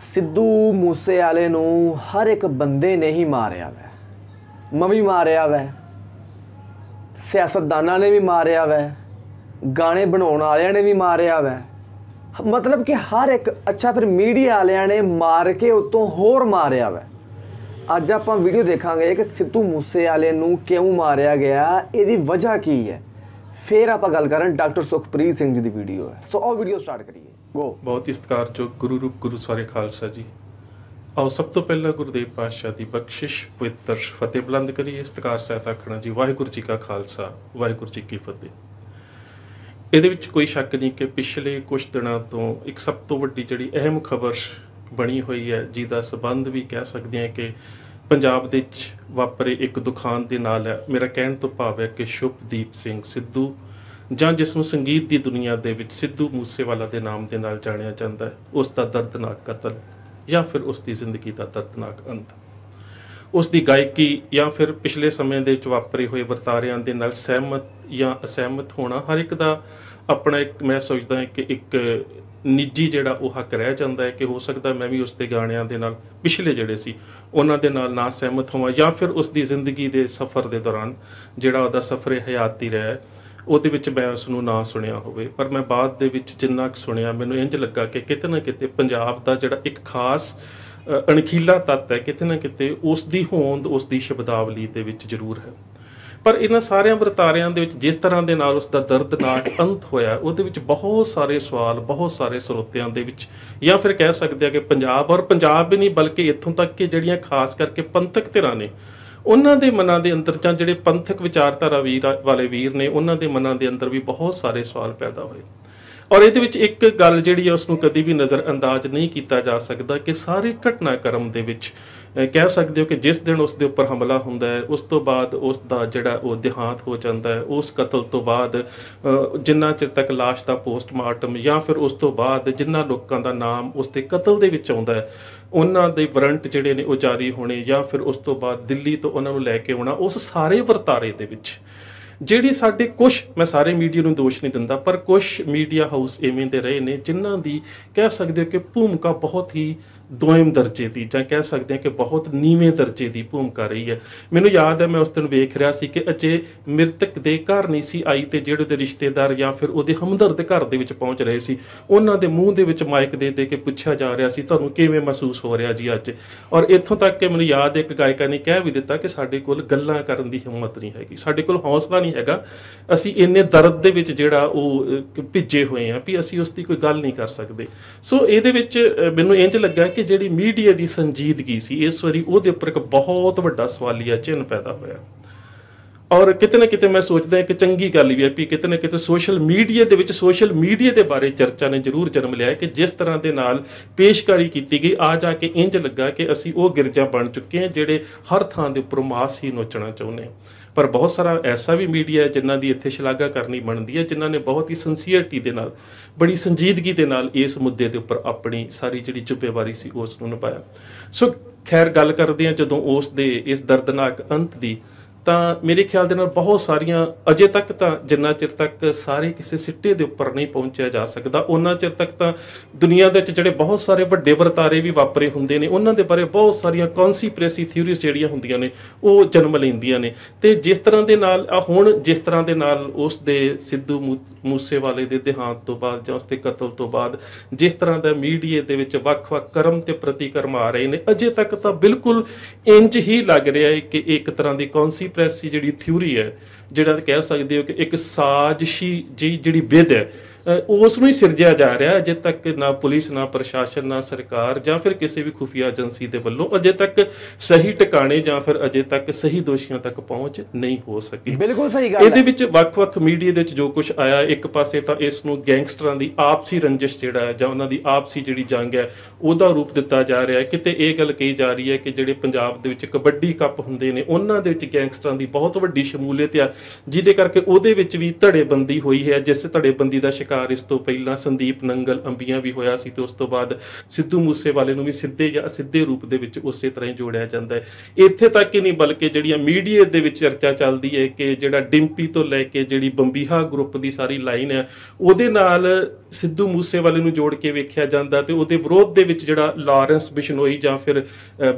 ਸਿੱਧੂ ਮੂਸੇਵਾਲੇ ਨੂੰ ਹਰ ਇੱਕ ਬੰਦੇ ਨੇ ਹੀ ਮਾਰਿਆ ਵੈ। ਮੈਂ ਵੀ ਮਾਰਿਆ ਵੈ, ਸਿਆਸਤਦਾਨਾਂ ਨੇ ਵੀ ਮਾਰਿਆ ਵੈ, ਗਾਣੇ ਬਣਾਉਣ ਵਾਲਿਆਂ ਨੇ ਵੀ ਮਾਰਿਆ ਵੈ। मतलब कि हर एक अच्छा फिर मीडिया वालियां ने मार के उतों होर मारिया वै। अज आपां वीडियो देखांगे कि सिद्धू मूसेवाले नूं क्यों मारिया गया, इहदी वजह की है। फिर आपां गल करां डॉक्टर सुखप्रीत सिंह जी दी वीडियो है। सो आओ वीडियो स्टार्ट करिए। गो। बहुत ही सत्कारयोग गुरु रूप गुरु सवारे खालसा जी। आओ सब तो पहला गुरुदेव पातशाह की बख्शिश पवित्र फतेह बुलंद करिए। सत्कार सहित आखना जी वाहिगुरू जी का खालसा वाहिगुरू जी की फतेह। ਇਹਦੇ ਵਿੱਚ ਕੋਈ ਸ਼ੱਕ ਨਹੀਂ ਕਿ ਪਿਛਲੇ ਕੁਝ ਦਿਨਾਂ ਤੋਂ ਇੱਕ ਸਭ ਤੋਂ ਵੱਡੀ ਜਿਹੜੀ ਅਹਿਮ ਖਬਰ ਬਣੀ ਹੋਈ ਹੈ, ਜਿਹਦਾ ਸਬੰਧ ਵੀ ਕਹਿ ਸਕਦੇ ਹਾਂ ਕਿ ਪੰਜਾਬ ਦੇ ਵਿੱਚ ਵਾਪਰੇ ਇੱਕ ਦੁਖਾਂਤ ਦੇ ਨਾਲ ਹੈ। ਮੇਰਾ ਕਹਿਣ ਤੋਂ ਭਾਵ ਹੈ ਕਿ ਸ਼ੁਭਦੀਪ ਸਿੰਘ ਸਿੱਧੂ, ਜਾਂ ਜਿਸ ਨੂੰ ਸੰਗੀਤ ਦੀ ਦੁਨੀਆ ਦੇ ਵਿੱਚ ਸਿੱਧੂ ਮੂਸੇਵਾਲਾ ਦੇ ਨਾਮ ਦੇ ਨਾਲ ਜਾਣਿਆ ਜਾਂਦਾ ਹੈ, ਉਸ ਦਾ ਦਰਦਨਾਕ ਕਤਲ ਜਾਂ ਫਿਰ ਉਸ ਦੀ ਜ਼ਿੰਦਗੀ ਦਾ ਦਰਦਨਾਕ ਅੰਤ, ਉਸ ਦੀ ਗਾਇਕੀ ਜਾਂ ਫਿਰ ਪਿਛਲੇ ਸਮੇਂ ਦੇ ਵਿੱਚ ਵਾਪਰੇ ਹੋਏ ਵਰਤਾਰਿਆਂ ਦੇ ਨਾਲ ਸਹਿਮਤ ਜਾਂ ਅਸਹਿਮਤ ਹੋਣਾ, ਹਰ ਇੱਕ ਦਾ ਆਪਣਾ ਇੱਕ ਮੈਂ ਸੋਚਦਾ ਹਾਂ ਕਿ ਇੱਕ ਨਿੱਜੀ ਜਿਹੜਾ ਉਹ ਹੱਕ ਰਹਿ ਜਾਂਦਾ ਹੈ ਕਿ ਹੋ ਸਕਦਾ ਮੈਂ ਵੀ ਉਸ ਦੇ ਗਾਣਿਆਂ ਦੇ ਨਾਲ ਪਿਛਲੇ ਜਿਹੜੇ ਸੀ ਉਹਨਾਂ ਦੇ ਨਾਲ ਨਾ ਸਹਿਮਤ ਹੋਵਾਂ, ਜਾਂ ਫਿਰ ਉਸ ਦੀ ਜ਼ਿੰਦਗੀ ਦੇ ਸਫ਼ਰ ਦੇ ਦੌਰਾਨ ਜਿਹੜਾ ਉਹਦਾ ਸਫ਼ਰ ਹਯਾਤੀ ਰਿਹਾ ਉਹਦੇ ਵਿੱਚ ਮੈਂ ਉਸ ਨੂੰ ਨਾ ਸੁਣਿਆ ਹੋਵੇ। ਪਰ ਮੈਂ ਬਾਅਦ ਦੇ ਵਿੱਚ ਜਿੰਨਾ ਕੁ ਸੁਣਿਆ ਮੈਨੂੰ ਇੰਝ ਲੱਗਾ ਕਿ ਕਿਤੇ ਨਾ ਕਿਤੇ ਪੰਜਾਬ ਦਾ ਜਿਹੜਾ ਇੱਕ ਖਾਸ ਅਣਖੀਲਾ ਤੱਤ ਹੈ, ਕਿਤੇ ਨਾ ਕਿਤੇ ਉਸ ਦੀ ਹੋਂਦ ਉਸ ਦੀ ਸ਼ਬਦਾਵਲੀ ਦੇ ਵਿੱਚ ਜ਼ਰੂਰ ਹੈ। ਪਰ ਇਹਨਾਂ ਸਾਰਿਆਂ ਵਰਤਾਰਿਆਂ ਦੇ ਵਿੱਚ ਜਿਸ ਤਰ੍ਹਾਂ ਦੇ ਨਾਲ ਉਸ ਦਾ ਦਰਦਨਾਕ ਅੰਤ ਹੋਇਆ, ਉਹਦੇ ਵਿੱਚ ਬਹੁਤ ਸਾਰੇ ਸਵਾਲ ਬਹੁਤ ਸਾਰੇ ਸਰੋਤਿਆਂ ਦੇ ਵਿੱਚ, ਜਾਂ ਫਿਰ ਕਹਿ ਸਕਦੇ ਆ ਕਿ ਪੰਜਾਬ ਔਰ ਪੰਜਾਬ ਵੀ ਨਹੀਂ ਬਲਕਿ ਇੱਥੋਂ ਤੱਕ ਕਿ ਜਿਹੜੀਆਂ ਖਾਸ ਕਰਕੇ ਪੰਥਕ ਧਿਰਾਂ ਨੇ ਉਹਨਾਂ ਦੇ ਮਨਾਂ ਦੇ ਅੰਦਰ, ਜਾਂ ਜਿਹੜੇ ਪੰਥਕ ਵਿਚਾਰਧਾਰਾ ਵਾਲੇ ਵੀਰ ਨੇ ਉਹਨਾਂ ਦੇ ਮਨਾਂ ਦੇ ਅੰਦਰ ਵੀ ਬਹੁਤ ਸਾਰੇ ਸਵਾਲ ਪੈਦਾ ਹੋਏ। ਔਰ ਇਹਦੇ ਵਿੱਚ ਇੱਕ ਗੱਲ ਜਿਹੜੀ ਹੈ ਉਸ ਨੂੰ ਕਦੀ ਵੀ ਨਜ਼ਰ ਅੰਦਾਜ਼ ਨਹੀਂ ਕੀਤਾ ਜਾ ਸਕਦਾ ਕਿ ਸਾਰੇ ਘਟਨਾਕ੍ਰਮ ਦੇ ਵਿੱਚ ਕਹਿ ਸਕਦੇ ਹੋ ਕਿ ਜਿਸ ਦਿਨ ਉਸ ਦੇ ਉੱਪਰ ਹਮਲਾ ਹੁੰਦਾ ਹੈ, ਉਸ ਤੋਂ ਬਾਅਦ ਉਸ ਦਾ ਜਿਹੜਾ ਉਹ ਦੇਹਾਂਤ ਹੋ ਜਾਂਦਾ ਹੈ, ਉਸ ਕਤਲ ਤੋਂ ਬਾਅਦ ਜਿੰਨਾ ਚਿਰ ਤੱਕ ਲਾਸ਼ ਦਾ ਪੋਸਟਮਾਰਟਮ, ਜਾਂ ਫਿਰ ਉਸ ਤੋਂ ਬਾਅਦ ਜਿਨ੍ਹਾਂ ਲੋਕਾਂ ਦਾ ਨਾਮ ਉਸ ਦੇ ਕਤਲ ਦੇ ਵਿੱਚ ਆਉਂਦਾ ਹੈ ਉਹਨਾਂ ਦੇ ਵਾਰੰਟ ਜਿਹੜੇ ਨੇ ਉਹ ਜਾਰੀ ਹੋਣੇ, ਜਾਂ ਫਿਰ ਉਸ ਤੋਂ ਬਾਅਦ ਦਿੱਲੀ ਤੋਂ ਉਹਨਾਂ ਨੂੰ ਲੈ ਕੇ ਆਉਣਾ, ਉਸ ਸਾਰੇ ਵਰਤਾਰੇ ਦੇ ਵਿੱਚ ਜਿਹੜੀ ਸਾਡੇ ਕੁਛ, ਮੈਂ ਸਾਰੇ ਮੀਡੀਆ ਨੂੰ ਦੋਸ਼ ਨਹੀਂ ਦਿੰਦਾ, ਪਰ ਕੁਛ ਮੀਡੀਆ ਹਾਊਸ ਇਵੇਂ ਦੇ ਰਹੇ ਨੇ ਜਿਨ੍ਹਾਂ ਦੀ ਕਹਿ ਸਕਦੇ ਹੋ ਕਿ ਭੂਮਿਕਾ ਬਹੁਤ ਹੀ ਦੋਇਮ ਦਰਜੇ ਦੀ, ਜਾਂ ਕਹਿ ਸਕਦੇ ਹਾਂ ਕਿ ਬਹੁਤ ਨੀਵੇਂ ਦਰਜੇ ਦੀ ਭੂਮਿਕਾ ਰਹੀ ਹੈ। ਮੈਨੂੰ ਯਾਦ ਹੈ ਮੈਂ ਉਸ ਦਿਨ ਵੇਖ ਰਿਹਾ ਸੀ ਕਿ ਅਜੇ ਮ੍ਰਿਤਕ ਦੇ ਘਰ ਨਹੀਂ ਸੀ ਆਈ ਤੇ ਜਿਹੜੇ ਉਹਦੇ ਰਿਸ਼ਤੇਦਾਰ ਜਾਂ ਫਿਰ ਉਹਦੇ ਹਮਦਰਦ ਘਰ ਦੇ ਵਿੱਚ ਪਹੁੰਚ ਰਹੇ ਸੀ, ਉਹਨਾਂ ਦੇ ਮੂੰਹ ਦੇ ਵਿੱਚ ਮਾਈਕ ਦੇ ਦੇ ਕੇ ਪੁੱਛਿਆ ਜਾ ਰਿਹਾ ਸੀ ਤੁਹਾਨੂੰ ਕਿਵੇਂ ਮਹਿਸੂਸ ਹੋ ਰਿਹਾ ਜੀ ਅੱਜ। ਔਰ ਇੱਥੋਂ ਤੱਕ ਕਿ ਮੈਨੂੰ ਯਾਦ ਇੱਕ ਗਾਇਕਾ ਨੇ ਕਹਿ ਵੀ ਦਿੱਤਾ ਕਿ ਸਾਡੇ ਕੋਲ ਗੱਲਾਂ ਕਰਨ ਦੀ ਹਿੰਮਤ ਨਹੀਂ ਹੈਗੀ, ਸਾਡੇ ਕੋਲ ਹੌਸਲਾ ਨਹੀਂ ਹੈਗਾ, ਅਸੀਂ ਇੰਨੇ ਦਰਦ ਦੇ ਵਿੱਚ ਜਿਹੜਾ ਉਹ ਭਿੱਜੇ ਹੋਏ ਹਾਂ ਵੀ ਅਸੀਂ ਉਸ ਦੀ ਕੋਈ ਗੱਲ ਨਹੀਂ ਕਰ ਸਕਦੇ। ਸੋ ਇਹਦੇ ਵਿੱਚ ਮੈਨੂੰ ਇੰਝ ਲੱਗਾ ਕਿ ਜਿਹੜੀ ਮੀਡੀਆ ਦੀ ਸੰਜੀਦਗੀ ਸੀ ਇਸ ਵਾਰੀ ਉਹਦੇ ਉੱਪਰ ਇੱਕ ਬਹੁਤ ਵੱਡਾ ਸਵਾਲੀਆ ਚਿੰਨ੍ਹ ਪੈਦਾ ਹੋਇਆ। ਔਰ ਕਿਤੇ ਨਾ ਕਿਤੇ ਮੈਂ ਸੋਚਦਾ ਕਿ ਚੰਗੀ ਗੱਲ ਵੀ ਹੈ ਵੀ ਕਿਤੇ ਨਾ ਕਿਤੇ ਸੋਸ਼ਲ ਮੀਡੀਆ ਦੇ ਵਿੱਚ ਸੋਸ਼ਲ ਮੀਡੀਆ ਦੇ ਬਾਰੇ ਚਰਚਾ ਨੇ ਜ਼ਰੂਰ ਜਨਮ ਲਿਆ ਕਿ ਜਿਸ ਤਰ੍ਹਾਂ ਦੇ ਨਾਲ ਪੇਸ਼ਕਾਰੀ ਕੀਤੀ ਗਈ, ਆ ਜਾ ਕੇ ਇੰਝ ਲੱਗਾ ਕਿ ਅਸੀਂ ਉਹ ਗਿਰਜਾ ਬਣ ਚੁੱਕੇ ਹਾਂ ਜਿਹੜੇ ਹਰ ਥਾਂ ਦੇ ਉੱਪਰ ਮਾਸ ਹੀ ਨੋਚਣਾ ਚਾਹੁੰਦੇ ਹਾਂ। ਪਰ ਬਹੁਤ ਸਾਰਾ ਐਸਾ ਵੀ ਮੀਡੀਆ ਹੈ ਜਿਨ੍ਹਾਂ ਦੀ ਇੱਥੇ ਸ਼ਲਾਘਾ ਕਰਨੀ ਬਣਦੀ ਹੈ, ਜਿਨ੍ਹਾਂ ਨੇ ਬਹੁਤ ਹੀ ਸਿੰਸੀਅਰਟੀ ਦੇ ਨਾਲ ਬੜੀ ਸੰਜੀਦਗੀ ਦੇ ਨਾਲ ਇਸ ਮੁੱਦੇ ਦੇ ਉੱਪਰ ਆਪਣੀ ਸਾਰੀ ਜਿਹੜੀ ਜ਼ਿੰਮੇਵਾਰੀ ਸੀ ਉਸ ਨੂੰ ਨਿਭਾਇਆ। ਸੋ ਖੈਰ ਗੱਲ ਕਰਦੇ ਹਾਂ ਜਦੋਂ ਉਸ ਦੇ ਇਸ ਦਰਦਨਾਕ ਅੰਤ ਦੀ, ਤਾਂ ਮੇਰੇ ਖਿਆਲ ਦੇ ਨਾਲ ਬਹੁਤ ਸਾਰੀਆਂ ਅਜੇ ਤੱਕ ਤਾਂ ਜਿੰਨਾ ਚਿਰ ਤੱਕ ਸਾਰੇ ਕਿਸੇ ਸਿੱਟੇ ਦੇ ਉੱਪਰ ਨਹੀਂ ਪਹੁੰਚਿਆ ਜਾ ਸਕਦਾ ਉਹਨਾਂ ਚਿਰ ਤੱਕ ਤਾਂ ਦੁਨੀਆ ਦੇ ਵਿੱਚ ਜਿਹੜੇ ਬਹੁਤ ਸਾਰੇ ਵੱਡੇ ਵਰਤਾਰੇ ਵੀ ਵਾਪਰੇ ਹੁੰਦੇ ਨੇ ਉਹਨਾਂ ਦੇ ਬਾਰੇ ਬਹੁਤ ਸਾਰੀਆਂ ਕੌਨਸਪੀਰੇਸੀ ਥਿਊਰੀਜ਼ ਜਿਹੜੀਆਂ ਹੁੰਦੀਆਂ ਨੇ ਉਹ ਜਨਮ ਲੈਂਦੀਆਂ ਨੇ। ਤੇ ਜਿਸ ਤਰ੍ਹਾਂ ਦੇ ਨਾਲ ਹੁਣ ਜਿਸ ਤਰ੍ਹਾਂ ਦੇ ਨਾਲ ਉਸ ਦੇ ਸਿੱਧੂ ਮੂਸੇਵਾਲੇ ਦੇ ਦੇਹਾਂਤ ਤੋਂ ਬਾਅਦ ਜਾਂ ਉਸ ਦੇ ਕਤਲ ਤੋਂ ਬਾਅਦ ਜਿਸ ਤਰ੍ਹਾਂ ਦਾ ਮੀਡੀਆ ਦੇ ਵਿੱਚ ਵੱਖ-ਵੱਖ ਕਰਮ ਤੇ ਪ੍ਰਤੀਕਰਮ ਆ ਰਹੇ ਨੇ, ਅਜੇ ਤੱਕ ਤਾਂ ਬਿਲਕੁਲ ਇੰਝ ਹੀ ਲੱਗ ਰਿਹਾ ਹੈ ਕਿ ਇੱਕ ਤਰ੍ਹਾਂ ਦੀ ਕੌਨਸਪੀਰੇਸੀ ਜਿਹੜੀ ਥਿਊਰੀ ਹੈ, ਜਿਹੜਾ ਕਹਿ ਸਕਦੇ ਹੋ ਕਿ ਇੱਕ ਸਾਜ਼ਿਸ਼ੀ ਜਿਹੜੀ ਵਿਧ ਹੈ, ਉਸ ਨੂੰ ਹੀ ਸਿਰਜਿਆ ਜਾ ਰਿਹਾ। ਅਜੇ ਤੱਕ ਨਾ ਪੁਲਿਸ, ਨਾ ਪ੍ਰਸ਼ਾਸਨ, ਨਾ ਸਰਕਾਰ ਜਾਂ ਫਿਰ ਕਿਸੇ ਵੀ ਖੁਫੀਆ ਏਜੰਸੀ ਦੇ ਵੱਲੋਂ ਅਜੇ ਤੱਕ ਸਹੀ ਟਿਕਾਣੇ ਜਾਂ ਫਿਰ ਅਜੇ ਤੱਕ ਸਹੀ ਦੋਸ਼ੀਆਂ ਤੱਕ ਪਹੁੰਚ ਨਹੀਂ ਹੋ ਸਕੀ। ਬਿਲਕੁਲ ਸਹੀ ਗੱਲ। ਇਹਦੇ ਵਿੱਚ ਵੱਖ-ਵੱਖ ਮੀਡੀਆ ਦੇ ਵਿੱਚ ਜੋ ਕੁਝ ਆਇਆ, ਇੱਕ ਪਾਸੇ ਤਾਂ ਇਸ ਨੂੰ ਗੈਂਗਸਟਰਾਂ ਦੀ ਆਪਸੀ ਰੰਜਿਸ਼ ਜਿਹੜਾ ਹੈ ਜਾਂ ਉਹਨਾਂ ਦੀ ਆਪਸੀ ਜਿਹੜੀ ਜੰਗ ਹੈ ਉਹਦਾ ਰੂਪ ਦਿੱਤਾ ਜਾ ਰਿਹਾ ਹੈ। ਕਿਤੇ ਇਹ ਗੱਲ ਕਹੀ ਜਾ ਰਹੀ ਹੈ ਕਿ ਜਿਹੜੇ ਪੰਜਾਬ ਦੇ ਵਿੱਚ ਕਬੱਡੀ ਕੱਪ ਹੁੰਦੇ ਨੇ ਉਹਨਾਂ ਦੇ ਵਿੱਚ ਗੈਂਗਸਟਰਾਂ ਦੀ ਬਹੁਤ ਵੱਡੀ ਸ਼ਮੂਲੀਅਤ ਆ, ਜਿਹਦੇ ਕਰਕੇ ਉਹਦੇ ਵਿੱਚ ਵੀ ਧੜੇਬੰਦੀ ਹੋਈ ਹੈ, ਜਿਸ ਧੜੇਬੰਦੀ ਦਾ ਸ਼ਿਕਾਰ ਇਸ ਤੋਂ ਪਹਿਲਾਂ ਸੰਦੀਪ ਨੰਗਲ ਅੰਬੀਆਂ ਵੀ ਹੋਇਆ ਸੀ ਤੇ ਉਸ ਤੋਂ ਬਾਅਦ ਸਿੱਧੂ ਮੂਸੇਵਾਲੇ ਨੂੰ ਵੀ ਸਿੱਧੇ ਜਾਂ ਅਸਿੱਧੇ ਰੂਪ ਦੇ ਵਿੱਚ ਉਸੇ ਤਰ੍ਹਾਂ ਹੀ ਜੋੜਿਆ ਜਾਂਦਾ ਹੈ। ਇੱਥੇ ਤੱਕ ਹੀ ਨਹੀਂ ਬਲਕਿ ਜਿਹੜੀਆਂ ਮੀਡੀਆ ਦੇ ਵਿੱਚ ਚਰਚਾ ਚੱਲਦੀ ਹੈ ਕਿ ਜਿਹੜਾ ਡਿੰਪੀ ਤੋਂ ਲੈ ਕੇ ਜਿਹੜੀ ਬੰਬੀਹਾ ਗਰੁੱਪ ਦੀ ਸਾਰੀ ਲਾਈਨ ਹੈ ਉਹਦੇ ਨਾਲ ਸਿੱਧੂ ਮੂਸੇਵਾਲੇ ਨੂੰ ਜੋੜ ਕੇ ਵੇਖਿਆ ਜਾਂਦਾ ਤੇ ਉਹਦੇ ਵਿਰੋਧ ਦੇ ਵਿੱਚ ਜਿਹੜਾ ਲਾਰੈਂਸ ਬਿਸ਼ਨੋਈ ਜਾਂ ਫਿਰ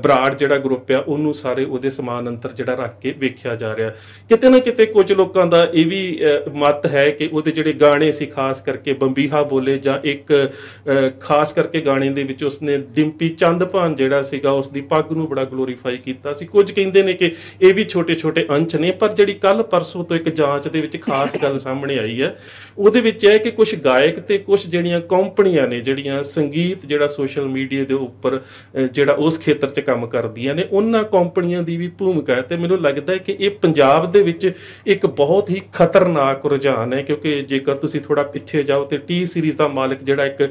ਬਰਾੜ ਜਿਹੜਾ ਗਰੁੱਪ ਆ ਉਹਨੂੰ ਸਾਰੇ ਉਹਦੇ ਸਮਾਨ ਅੰਤਰ ਜਿਹੜਾ ਰੱਖ ਕੇ ਵੇਖਿਆ ਜਾ ਰਿਹਾ। ਕਿਤੇ ਨਾ ਕਿਤੇ ਕੁਝ ਲੋਕਾਂ ਦਾ ਇਹ ਵੀ ਮਤ ਹੈ ਕਿ ਉਹਦੇ ਜਿਹੜੇ ਗਾਣੇ ਸੀ ਖਾਸ ਕਰਕੇ ਬੰਬੀਹਾ ਬੋਲੇ ਜਾਂ ਇੱਕ ਖਾਸ ਕਰਕੇ ਗਾਣੇ ਦੇ ਵਿੱਚ ਉਸਨੇ ਡਿੰਪੀ ਚੰਦਭਾਨ ਜਿਹੜਾ ਸੀਗਾ ਉਸ ਦੀ ਪੱਗ ਨੂੰ ਬੜਾ ਗਲੋਰੀਫਾਈ ਕੀਤਾ ਸੀ। ਕੁਝ ਕਹਿੰਦੇ ਨੇ ਕਿ ਇਹ ਵੀ ਛੋਟੇ ਛੋਟੇ ਅੰਸ਼ ਨੇ, ਪਰ ਜਿਹੜੀ ਕੱਲ ਪਰਸੋਂ ਤੋਂ ਇੱਕ ਜਾਂਚ ਦੇ ਵਿੱਚ ਖਾਸ ਗੱਲ ਸਾਹਮਣੇ ਆਈ ਹੈ ਉਹਦੇ ਵਿੱਚ ਹੈ ਕਿ ਕੁਝ ਗਾਇਕ ਤੇ ਕੁਝ ਜਿਹੜੀਆਂ ਕੰਪਨੀਆਂ ਨੇ ਜਿਹੜੀਆਂ ਸੰਗੀਤ ਜਿਹੜਾ ਸੋਸ਼ਲ ਮੀਡੀਆ ਦੇ ਉੱਪਰ ਜਿਹੜਾ ਉਸ ਖੇਤਰ 'ਚ ਕੰਮ ਕਰਦੀਆਂ ਨੇ ਉਹਨਾਂ ਕੰਪਨੀਆਂ ਦੀ ਵੀ ਭੂਮਿਕਾ ਹੈ। ਤੇ ਮੈਨੂੰ ਲੱਗਦਾ ਹੈ ਕਿ ਇਹ ਪੰਜਾਬ ਦੇ ਵਿੱਚ ਇੱਕ ਬਹੁਤ ਹੀ ਖਤਰਨਾਕ ਰੁਝਾਨ ਹੈ, ਕਿਉਂਕਿ ਜੇਕਰ ਤੁਸੀਂ ਥੋੜਾ ਪਿੱਛੇ ਜਾਓ ਤੇ ਟੀ ਸੀਰੀਜ਼ ਦਾ ਮਾਲਕ ਜਿਹੜਾ ਇੱਕ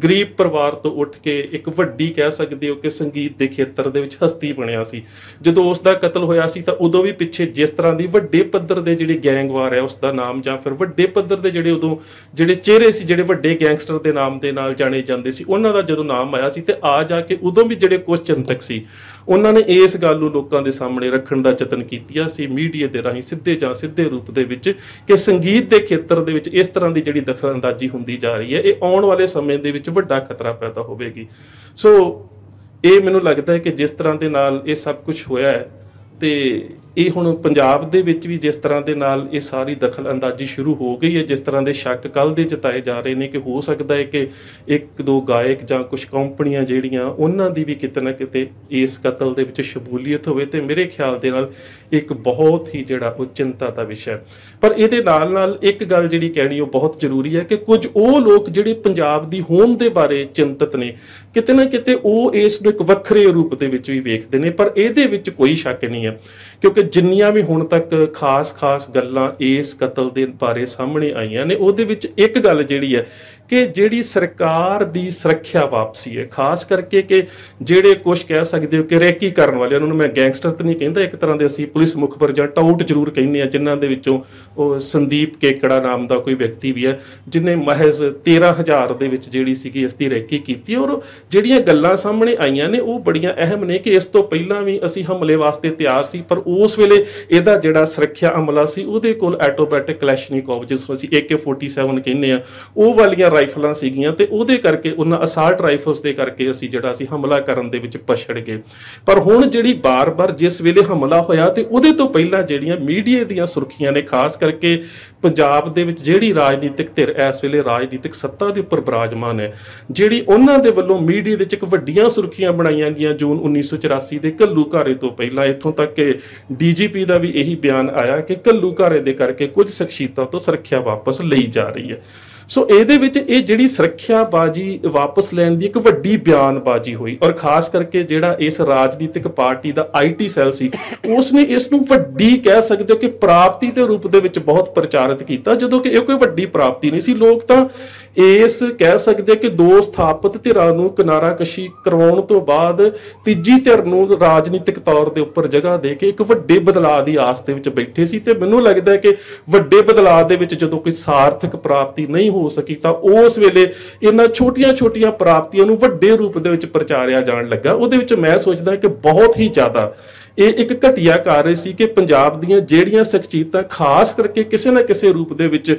ਗਰੀਬ ਪਰਿਵਾਰ ਤੋਂ ਉੱਠ ਕੇ ਇੱਕ ਵੱਡੀ ਕਹਿ ਸਕਦੇ ਹੋ ਕਿ ਸੰਗੀਤ ਦੇ ਖੇਤਰ ਦੇ ਵਿੱਚ ਹਸਤੀ ਬਣਿਆ ਸੀ। ਜਦੋਂ ਉਸ ਦਾ ਕਤਲ ਹੋਇਆ ਸੀ ਤਾਂ ਉਦੋਂ ਵੀ ਪਿੱਛੇ ਜਿਸ ਤਰ੍ਹਾਂ ਦੀ ਵੱਡੇ ਪੱਧਰ ਦੇ ਜਿਹੜੇ ਗੈਂਗਵਾਰ ਹੈ ਉਸ ਦਾ ਨਾਮ ਜਾਂ ਫਿਰ ਵੱਡੇ ਪੱਧਰ ਦੇ ਜਿਹੜੇ ਉਦੋਂ ਜਿਹੜੇ ਚਿਹਰੇ ਸੀ ਜਿਹੜੇ ਵੱਡੇ ਗੈਂਗਸਟਰ ਦੇ ਨਾਮ ਦੇ ਨਾਲ ਜਾਣੇ ਜਾਂਦੇ ਸੀ ਉਹਨਾਂ ਦਾ ਜਦੋਂ ਨਾਮ ਆਇਆ ਸੀ ਤੇ ਆ ਜਾ ਕੇ ਉਦੋਂ ਵੀ ਜਿਹੜੇ ਕੁਝ ਚਿੰਤਕ ਸੀ ਉਹਨਾਂ ਨੇ ਇਸ ਗੱਲ ਨੂੰ ਲੋਕਾਂ ਦੇ ਸਾਹਮਣੇ ਰੱਖਣ ਦਾ ਯਤਨ ਕੀਤਾ ਸੀ ਮੀਡੀਆ ਦੇ ਰਾਹੀਂ ਸਿੱਧੇ ਜਾਂ ਸਿੱਧੇ ਰੂਪ ਦੇ ਵਿੱਚ ਕਿ ਸੰਗੀਤ ਦੇ ਖੇਤਰ ਦੇ ਵਿੱਚ ਇਸ ਤਰ੍ਹਾਂ ਦੀ ਜਿਹੜੀ ਦਖਲਅੰਦਾਜ਼ੀ ਹੁੰਦੀ ਜਾ ਰਹੀ ਹੈ ਇਹ ਆਉਣ ਵਾਲੇ ਸਮੇਂ ਦੇ ਵਿੱਚ ਵੱਡਾ ਖਤਰਾ ਪੈਦਾ ਹੋਵੇਗੀ। ਸੋ ਇਹ ਮੈਨੂੰ ਲੱਗਦਾ ਹੈ ਕਿ ਜਿਸ ਤਰ੍ਹਾਂ ਦੇ ਨਾਲ ਇਹ ਸਭ ਕੁਝ ਹੋਇਆ ਹੈ ਤੇ ਇਹ ਹੁਣ ਪੰਜਾਬ ਦੇ ਵਿੱਚ ਵੀ ਜਿਸ ਤਰ੍ਹਾਂ ਦੇ ਨਾਲ ਇਹ ਸਾਰੀ ਦਖਲ ਅੰਦਾਜ਼ੀ ਸ਼ੁਰੂ ਹੋ ਗਈ ਹੈ, ਜਿਸ ਤਰ੍ਹਾਂ ਦੇ ਸ਼ੱਕ ਕੱਲ੍ਹ ਦੇ ਜਤਾਏ ਜਾ ਰਹੇ ਨੇ ਕਿ ਹੋ ਸਕਦਾ ਹੈ ਕਿ ਇੱਕ ਦੋ ਗਾਇਕ ਜਾਂ ਕੁਝ ਕੰਪਨੀਆਂ ਜਿਹੜੀਆਂ ਉਹਨਾਂ ਦੀ ਵੀ ਕਿਤੇ ਨਾ ਕਿਤੇ ਇਸ ਕਤਲ ਦੇ ਵਿੱਚ ਸ਼ਮੂਲੀਅਤ ਹੋਵੇ ਤੇ ਮੇਰੇ ਖਿਆਲ ਦੇ ਨਾਲ ਇੱਕ ਬਹੁਤ ਹੀ ਜਿਹੜਾ ਉਹ ਚਿੰਤਾ ਦਾ ਵਿਸ਼ਾ ਹੈ। ਪਰ ਇਹਦੇ ਨਾਲ ਨਾਲ ਇੱਕ ਗੱਲ ਜਿਹੜੀ ਕਹਿਣੀ ਉਹ ਬਹੁਤ ਜ਼ਰੂਰੀ ਹੈ ਕਿ ਕੁਝ ਉਹ ਲੋਕ ਜਿਹੜੇ ਪੰਜਾਬ ਦੀ ਹੋਂਦ ਦੇ ਬਾਰੇ ਚਿੰਤਤ ਨੇ ਕਿਤੇ ਨਾ ਕਿਤੇ ਉਹ ਇਸ ਨੂੰ ਇੱਕ ਵੱਖਰੇ ਰੂਪ ਦੇ ਵਿੱਚ ਵੀ ਵੇਖਦੇ ਨੇ, ਪਰ ਇਹਦੇ ਵਿੱਚ ਕੋਈ ਸ਼ੱਕ ਨਹੀਂ ਹੈ ਕਿਉਂਕਿ ਜਿੰਨੀਆਂ ਵੀ ਹੁਣ ਤੱਕ ਖਾਸ ਗੱਲਾਂ ਇਸ ਕਤਲ ਦੇ ਬਾਰੇ ਸਾਹਮਣੇ ਆਈਆਂ ਨੇ ਉਹਦੇ ਵਿੱਚ ਇੱਕ ਗੱਲ ਜਿਹੜੀ ਹੈ ਕਿ ਜਿਹੜੀ ਸਰਕਾਰ ਦੀ ਸੁਰੱਖਿਆ ਵਾਪਸੀ ਹੈ, ਖਾਸ ਕਰਕੇ ਕਿ ਜਿਹੜੇ ਕੁਝ ਕਹਿ ਸਕਦੇ ਹੋ ਕਿ ਰੈਕੀ ਕਰਨ ਵਾਲੇ ਉਹਨਾਂ ਨੂੰ ਮੈਂ ਗੈਂਗਸਟਰ ਤਾਂ ਨਹੀਂ ਕਹਿੰਦਾ, ਇੱਕ ਤਰ੍ਹਾਂ ਦੇ ਅਸੀਂ ਪੁਲਿਸ ਮੁਖਬਰ ਜਾਂ ਟਾਊਟ ਜ਼ਰੂਰ ਕਹਿੰਦੇ ਆ ਜਿਨ੍ਹਾਂ ਦੇ ਵਿੱਚੋਂ ਉਹ ਸੰਦੀਪ ਕੇਕੜਾ ਨਾਮ ਦਾ ਕੋਈ ਵਿਅਕਤੀ ਵੀ ਹੈ ਜਿਹਨੇ ਮਹਿਜ਼ 13,000 ਦੇ ਵਿੱਚ ਜਿਹੜੀ ਸੀਗੀ ਇਸ ਦੀ ਰੈਕੀ ਕੀਤੀ। ਔਰ ਜਿਹੜੀਆਂ ਗੱਲਾਂ ਸਾਹਮਣੇ ਆਈਆਂ ਨੇ ਉਹ ਬੜੀਆਂ ਅਹਿਮ ਨੇ ਕਿ ਇਸ ਤੋਂ ਪਹਿਲਾਂ ਵੀ ਅਸੀਂ ਹਮਲੇ ਵਾਸਤੇ ਤਿਆਰ ਸੀ, ਪਰ ਉਸ ਵੇਲੇ ਇਹਦਾ ਜਿਹੜਾ ਸੁਰੱਖਿਆ ਅਮਲਾ ਸੀ ਉਹਦੇ ਕੋਲ ਆਟੋਮੈਟਿਕ ਕਲੈਸ਼ਨਿਕੋਵ ਜਿਸ ਨੂੰ ਅਸੀਂ AK-47 ਕਹਿੰਦੇ ਆ ਉਹ ਵਾਲੀਆਂ ਰਾਈਫਲਾਂ ਸੀਗੀਆਂ ਤੇ ਉਹਦੇ ਕਰਕੇ ਉਹਨਾਂ ਅਸਾਲਟ ਰਾਈਫਲਸ ਦੇ ਕਰਕੇ ਅਸੀਂ ਜਿਹੜਾ ਸੀ ਹਮਲਾ ਕਰਨ ਦੇ ਵਿੱਚ ਪਛੜ ਗਏ। ਪਰ ਹੁਣ ਜਿਹੜੀ ਬਾਰ-ਬਾਰ ਜਿਸ ਵੇਲੇ ਹਮਲਾ ਹੋਇਆ ਤੇ ਉਹਦੇ ਤੋਂ ਪਹਿਲਾਂ ਜਿਹੜੀਆਂ ਮੀਡੀਆ ਦੀਆਂ ਸੁਰਖੀਆਂ ਨੇ ਖਾਸ ਕਰਕੇ ਪੰਜਾਬ ਦੇ ਵਿੱਚ ਜਿਹੜੀ ਰਾਜਨੀਤਿਕ ਧਿਰ ਇਸ ਵੇਲੇ ਰਾਜਨੀਤਿਕ ਸੱਤਾ ਦੇ ਉੱਪਰ ਬਰਾਜਮਾਨ ਹੈ ਜਿਹੜੀ ਉਹਨਾਂ ਦੇ ਵੱਲੋਂ ਮੀਡੀਆ ਦੇ ਵਿੱਚ ਇੱਕ ਵੱਡੀਆਂ ਸੁਰਖੀਆਂ ਬਣਾਈਆਂ ਗਈਆਂ ਜੂਨ 1984 ਦੇ ਘੱਲੂਘਾਰੇ ਤੋਂ ਪਹਿਲਾਂ, ਇੱਥੋਂ ਤੱਕ ਕਿ DGP ਦਾ ਵੀ ਇਹੀ ਬਿਆਨ ਆਇਆ ਕਿ ਘੱਲੂਘਾਰੇ ਦੇ ਕਰਕੇ ਕੁਝ ਸ਼ਖਸੀਅਤਾਂ ਤੋਂ ਸੁਰੱਖਿਆ ਵਾਪਸ ਲਈ ਜਾ ਰਹੀ ਹੈ। ਸੋ ਇਹਦੇ ਵਿੱਚ ਇਹ ਜਿਹੜੀ ਸੁਰੱਖਿਆਬਾਜ਼ੀ ਵਾਪਸ ਲੈਣ ਦੀ ਇੱਕ ਵੱਡੀ ਬਿਆਨਬਾਜ਼ੀ ਹੋਈ ਔਰ ਖਾਸ ਕਰਕੇ ਜਿਹੜਾ ਇਸ ਰਾਜਨੀਤਿਕ ਪਾਰਟੀ ਦਾ IT ਸੈੱਲ ਸੀ ਉਸਨੇ ਇਸ ਨੂੰ ਵੱਡੀ ਕਹਿ ਸਕਦੇ ਹੋ ਕਿ ਪ੍ਰਾਪਤੀ ਦੇ ਰੂਪ ਦੇ ਵਿੱਚ ਬਹੁਤ ਪ੍ਰਚਾਰਿਤ ਕੀਤਾ, ਜਦੋਂ ਕਿ ਇਹ ਕੋਈ ਵੱਡੀ ਪ੍ਰਾਪਤੀ ਨਹੀਂ ਸੀ। ਲੋਕ ਤਾਂ ਇਸ ਕਹਿ ਸਕਦੇ ਕਿ ਦੋ ਸਥਾਪਿਤ ਧਿਰਾਂ ਨੂੰ ਕਿਨਾਰਾਕਸ਼ੀ ਕਰਵਾਉਣ ਤੋਂ ਬਾਅਦ ਤੀਜੀ ਧਿਰ ਨੂੰ ਰਾਜਨੀਤਿਕ ਤੌਰ ਦੇ ਉੱਪਰ ਜਗ੍ਹਾ ਦੇ ਕੇ ਇੱਕ ਵੱਡੇ ਬਦਲਾਅ ਦੀ ਆਸ ਦੇ ਵਿੱਚ ਬੈਠੇ ਸੀ ਤੇ ਮੈਨੂੰ ਲੱਗਦਾ ਹੈ ਕਿ ਵੱਡੇ ਬਦਲਾਅ ਦੇ ਵਿੱਚ ਜਦੋਂ ਕੋਈ ਸਾਰਥਕ ਪ੍ਰਾਪਤੀ ਨਹੀਂ ਹੋ ਸਕੀ ਤਾਂ ਉਸ ਵੇਲੇ ਇਹਨਾਂ ਛੋਟੀਆਂ ਪ੍ਰਾਪਤੀਆਂ ਨੂੰ ਵੱਡੇ ਰੂਪ ਦੇ ਵਿੱਚ ਪ੍ਰਚਾਰਿਆ ਜਾਣ ਲੱਗਾ। ਉਹਦੇ ਵਿੱਚ ਮੈਂ ਸੋਚਦਾ ਕਿ ਬਹੁਤ ਹੀ ਜ਼ਿਆਦਾ ਇਹ ਇੱਕ ਘਟੀਆ ਕਾਰਜ ਸੀ ਕਿ ਪੰਜਾਬ ਦੀਆਂ ਜਿਹੜੀਆਂ ਸ਼ਖਸੀਅਤਾਂ ਖਾਸ ਕਰਕੇ ਕਿਸੇ ਨਾ ਕਿਸੇ ਰੂਪ ਦੇ ਵਿੱਚ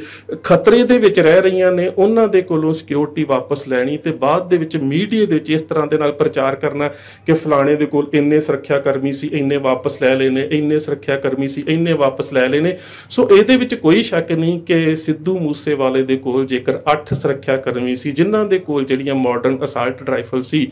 ਖਤਰੇ ਦੇ ਵਿੱਚ ਰਹਿ ਰਹੀਆਂ ਨੇ ਉਹਨਾਂ ਦੇ ਕੋਲੋਂ ਸਿਕਿਉਰਿਟੀ ਵਾਪਸ ਲੈਣੀ ਤੇ ਬਾਅਦ ਦੇ ਵਿੱਚ ਮੀਡੀਆ ਦੇ ਵਿੱਚ ਇਸ ਤਰ੍ਹਾਂ ਦੇ ਨਾਲ ਪ੍ਰਚਾਰ ਕਰਨਾ ਕਿ ਫਲਾਣੇ ਦੇ ਕੋਲ ਇੰਨੇ ਸੁਰੱਖਿਆ ਕਰਮੀ ਸੀ ਇੰਨੇ ਵਾਪਸ ਲੈ ਲਏ ਨੇ, ਇੰਨੇ ਸੁਰੱਖਿਆ ਕਰਮੀ ਸੀ ਇੰਨੇ ਵਾਪਸ ਲੈ ਲਏ ਨੇ। ਸੋ ਇਹਦੇ ਵਿੱਚ ਕੋਈ ਸ਼ੱਕ ਨਹੀਂ ਕਿ ਸਿੱਧੂ ਮੂਸੇਵਾਲੇ ਦੇ ਕੋਲ ਜੇਕਰ 8 ਸੁਰੱਖਿਆ ਕਰਮੀ ਸੀ ਜਿਨ੍ਹਾਂ ਦੇ ਕੋਲ ਜਿਹੜੀਆਂ ਮਾਡਰਨ ਅਸਾਲਟ ਰਾਈਫਲ ਸੀ